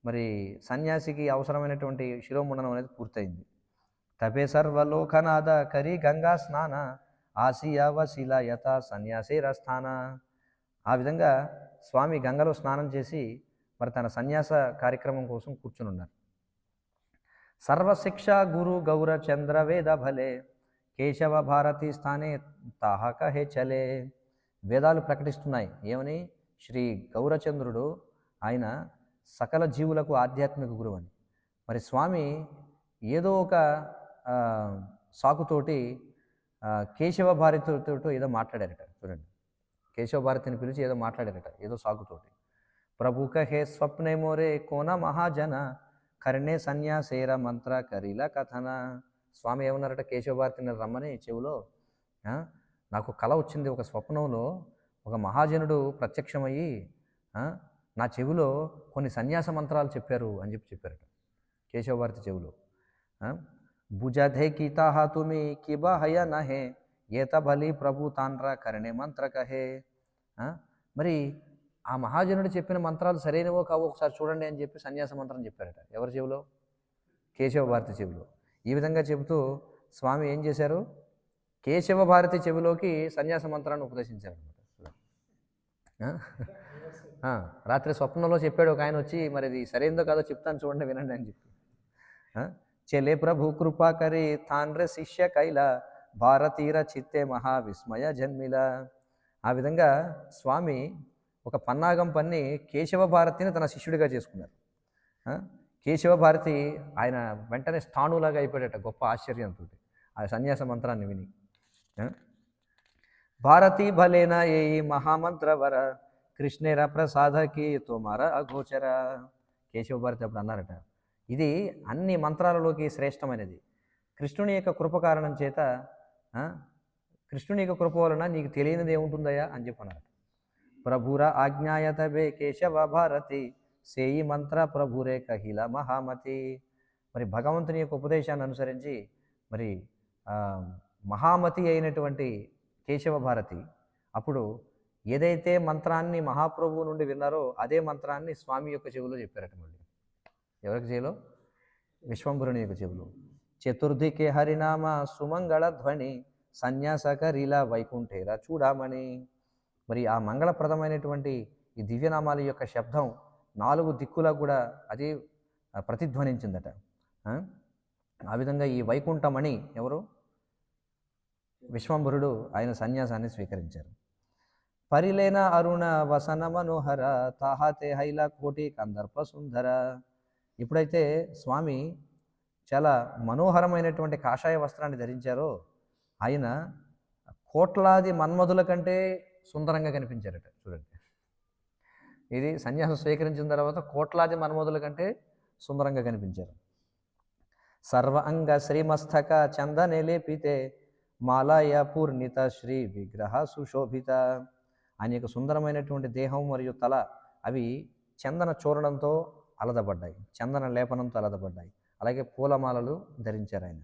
మరి సన్యాసికి అవసరమైనటువంటి శిరోముండనం అనేది పూర్తయింది. తపే సర్వలోకనాథ కరి గంగా స్నాన ఆసియా వశిల యథ సన్యాసే రస్థాన. ఆ విధంగా స్వామి గంగలో స్నానం చేసి మరి తన సన్యాస కార్యక్రమం కోసం కూర్చుని ఉన్నారు. సర్వశిక్ష గురు గౌర చంద్ర వేద భలే కేశవ భారతి స్థానే తాహ కహే చలే. వేదాలు ప్రకటిస్తున్నాయి ఏమని, శ్రీ గౌరచంద్రుడు ఆయన సకల జీవులకు ఆధ్యాత్మిక గురువు అని. మరి స్వామి ఏదో ఒక సాకుతోటి కేశవ భారతితో ఏదో మాట్లాడారట. చూడండి, కేశవ భారతిని పిలిచి ఏదో మాట్లాడారట ఏదో సాకుతోటి. ప్రభు కహే స్వప్నే మోరే కోన మహాజన కర్ణే సన్యాసేర మంత్ర కరీల కథన. స్వామి ఏమన్నారట, కేశవ భారతిని రమ్మని చెవులో, నాకు కల వచ్చింది, ఒక స్వప్నంలో ఒక మహాజనుడు ప్రత్యక్షమయ్యి నా చెవిలో కొన్ని సన్యాస మంత్రాలు చెప్పారు అని చెప్పారట కేశవ భారతి చెవిలో. భుజధే కీతాహ తుమి కిబా హయ నహే ఏత బలి ప్రభు తాండ్ర కరణే మంత్ర కహే. మరి ఆ మహాజనుడు చెప్పిన మంత్రాలు సరైనవో కావో ఒకసారి చూడండి అని చెప్పి సన్యాస మంత్రం చెప్పారట. ఎవరి చెవిలో? కేశవ భారతి చెవిలో. ఈ విధంగా చెబుతూ స్వామి ఏం చేశారు, కేశవ భారతి చెవిలోకి సన్యాస మంత్రాన్ని ఉపదేశించారు అనమాట. రాత్రి స్వప్నంలో చెప్పాడు ఒక ఆయన వచ్చి, మరి ఇది సరైనదో కాదో చెప్తాను చూడండి వినండి అని చెప్పి. చెలే ప్రభు కృపా కరి తాండ్ర శిష్య కైల భారతీర చిత్తే మహావిస్మయ జన్మిల. ఆ విధంగా స్వామి ఒక పన్నాగం పన్ని కేశవ భారతిని తన శిష్యుడిగా చేసుకున్నారు. కేశవ భారతి ఆయన వెంటనే స్థాణులాగా అయిపోయాడట గొప్ప ఆశ్చర్యంతో ఆ సన్యాస మంత్రాన్ని విని. భారతీ భలేనా ఏ మహామంత్రవర కృష్ణేర ప్రసాదకి తోమార అగోచర. కేశవ భారతి అప్పుడు అన్నారట, ఇది అన్ని మంత్రాలలోకి శ్రేష్టమైనది, కృష్ణుని యొక్క కృప కారణం చేత, కృష్ణుని యొక్క కృప వలన నీకు తెలియనిది ఏముంటుందయ్యా అని చెప్పన్నారట. ప్రభుర ఆజ్ఞాయతబే కేశవ భారతి సేయి మంత్ర ప్రభురే కహిల మహామతి. మరి భగవంతుని యొక్క ఉపదేశాన్ని అనుసరించి మరి మహామతి అయినటువంటి కేశవ భారతి అప్పుడు ఏదైతే మంత్రాన్ని మహాప్రభువు నుండి విన్నారో అదే మంత్రాన్ని స్వామి యొక్క చెవిలో చెప్పారట. మళ్ళీ ఎవరికి చెవిలో? విశ్వంభరుని యొక్క చెవిలో. చతుర్థికే హరినామ సుమంగళ ధ్వని సన్యాసకరీల వైకుంఠేర చూడమని. మరి ఆ మంగళప్రదమైనటువంటి ఈ దివ్యనామాల యొక్క శబ్దం 4 దిక్కులా కూడా అది ప్రతిధ్వనించిందట. ఆ విధంగా ఈ వైకుంఠమణి ఎవరు? విశ్వంభరుడు ఆయన సన్యాసాన్ని స్వీకరించారు. పరిలేన అరుణ వసన మనోహర తాహాతే హైల కోటి కందర్ప సుందర. ఎప్పుడైతే స్వామి చాలా మనోహరమైనటువంటి కాషాయ వస్త్రాన్ని ధరించారో ఆయన కోట్లాది మన్మధుల కంటే సుందరంగా కనిపించారట. చూడండి, ఇది సన్యాసం స్వీకరించిన తర్వాత కోట్లాది మన్మధుల కంటే సుందరంగా కనిపించారు. సర్వ అంగ శ్రీమస్తక చందనే లేపితే మాలాయ పూర్ణిత శ్రీ విగ్రహ సుశోభిత. ఆయన యొక్క సుందరమైనటువంటి దేహం మరియు తల అవి చందన చూర్ణంతో అలదబడ్డాయి, చందన లేపనంతో అలదబడ్డాయి. అలాగే పూలమాలలు ధరించారు ఆయన.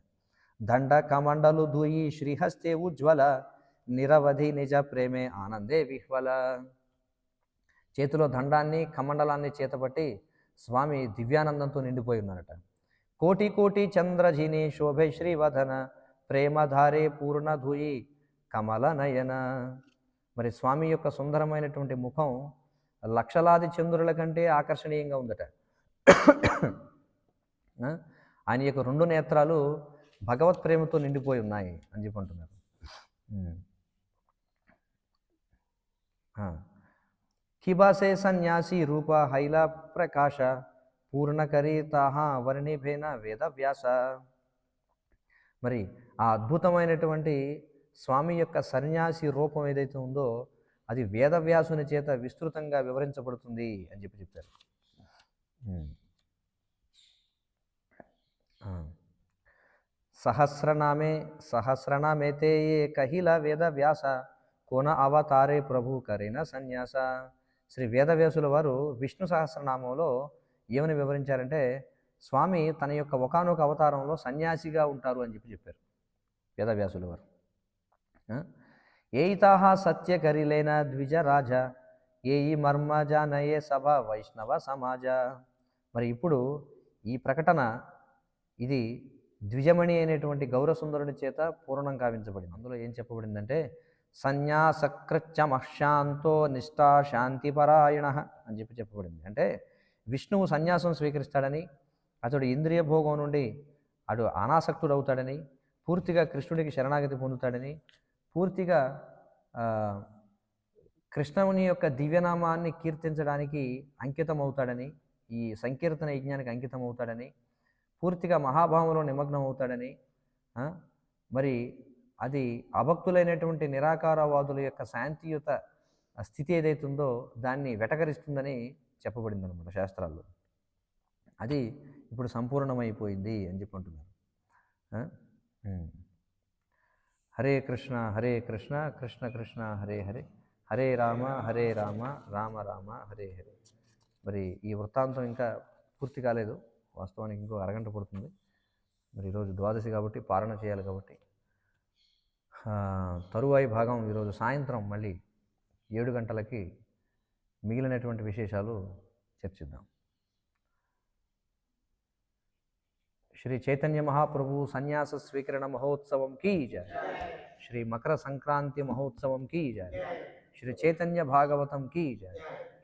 దండ కమండలు దూయి శ్రీహస్తే ఉజ్వల నిరవధి నిజ ప్రేమే ఆనందే విహ్వల. చేతిలో దండాన్ని కమండలాన్ని చేతపట్టి స్వామి దివ్యానందంతో నిండిపోయి ఉన్నారట. కోటి కోటి చంద్రజిని శోభే శ్రీవదన ప్రేమధారే పూర్ణధూయి కమల నయన. మరి స్వామి యొక్క సుందరమైనటువంటి ముఖం లక్షలాది చంద్రుల కంటే ఆకర్షణీయంగా ఉందట. ఆయన యొక్క రెండు నేత్రాలు భగవత్ ప్రేమతో నిండిపోయి ఉన్నాయి అని చెప్పి అంటున్నారు. కిబాసే సన్యాసి రూప హైలా ప్రకాశ పూర్ణకరీ తాహా వర్ణిభేన వేదవ్యాస. మరి ఆ అద్భుతమైనటువంటి స్వామి యొక్క సన్యాసి రూపం ఏదైతే ఉందో అది వేదవ్యాసుని చేత విస్తృతంగా వివరించబడుతుంది అని చెప్పి చెప్పారు. సహస్రనామేతే కహిల వేదవ్యాస కోన అవతారే ప్రభు కరేన సన్యాస. శ్రీ వేదవ్యాసుల వారు విష్ణు సహస్రనామంలో ఏమని వివరించారంటే స్వామి తన యొక్క ఒకానొక అవతారంలో సన్యాసిగా ఉంటారు అని చెప్పి చెప్పారు వేదవ్యాసుల వారు. ఏయితాహ సత్యకరిలేన ద్విజరాజ ఏయి మర్మ జానయే సభ వైష్ణవ సమాజ. మరి ఇప్పుడు ఈ ప్రకటన ఇది ద్విజమణి అయినటువంటి గౌరసుందరుని చేత పూర్ణం కావించబడింది. అందులో ఏం చెప్పబడిందంటే సన్యాసకృత్యమశాంతో నిష్టా శాంతిపరాయణ అని చెప్పి చెప్పబడింది. అంటే విష్ణువు సన్యాసం స్వీకరిస్తాడని, అతడు ఇంద్రియ భోగం నుండి అటు అనాసక్తుడు అవుతాడని, పూర్తిగా కృష్ణుడికి శరణాగతి పొందుతాడని, పూర్తిగా కృష్ణుని యొక్క దివ్యనామాన్ని కీర్తించడానికి అంకితం అవుతాడని, ఈ సంకీర్తన యజ్ఞానికి అంకితం అవుతాడని, పూర్తిగా మహాభావంలో నిమగ్నం అవుతాడని, మరి అది అభక్తులైనటువంటి నిరాకారవాదుల యొక్క శాంతియుత స్థితి ఏదైతుందో దాన్ని వెటకరిస్తుందని చెప్పబడింది అనమాట శాస్త్రాల్లో. అది ఇప్పుడు సంపూర్ణమైపోయింది అని చెప్పి అంటున్నారు. హరే కృష్ణ కృష్ణ కృష్ణ హరే హరే, హరే రామ రామ రామ హరే హరే. మరి ఈ వృత్తాంతం ఇంకా పూర్తి కాలేదు, వాస్తవానికి ఇంకో అరగంట పడుతుంది. మరి ఈరోజు ద్వాదశి కాబట్టి పారణ చేయాలి కాబట్టి తరువాయి భాగం ఈరోజు సాయంత్రం మళ్ళీ 7 గంటలకి మిగిలినటువంటి విశేషాలు చర్చిద్దాం. శ్రీ చైతన్య మహాప్రభు సన్యాస స్వీకరణ మహోత్సవం కీ జయ. శ్రీ మకర సంక్రాంతి మహోత్సవం కీ జయ. శ్రీ చైతన్య భాగవతం కీ జయ.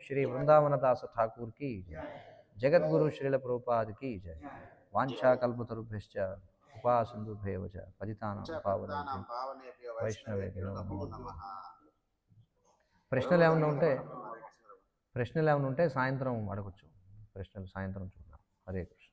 శ్రీ వృందావనదాస ఠాకూర్ కీ జయ. జగద్గురు శ్రీల ప్రభుపాద్ కీ జయ. వాంఛాకల్పతరుభ్యశ్చ కృపా సింధుభ్యేవ చ పతితానాం పావనేభ్యో వైష్ణవేభ్యో నమో నమః. ప్రశ్నలు ఏమైనా ఉంటే సాయంత్రం అడగచ్చు. ప్రశ్నలు సాయంత్రం చూద్దాం. హరే కృష్ణ.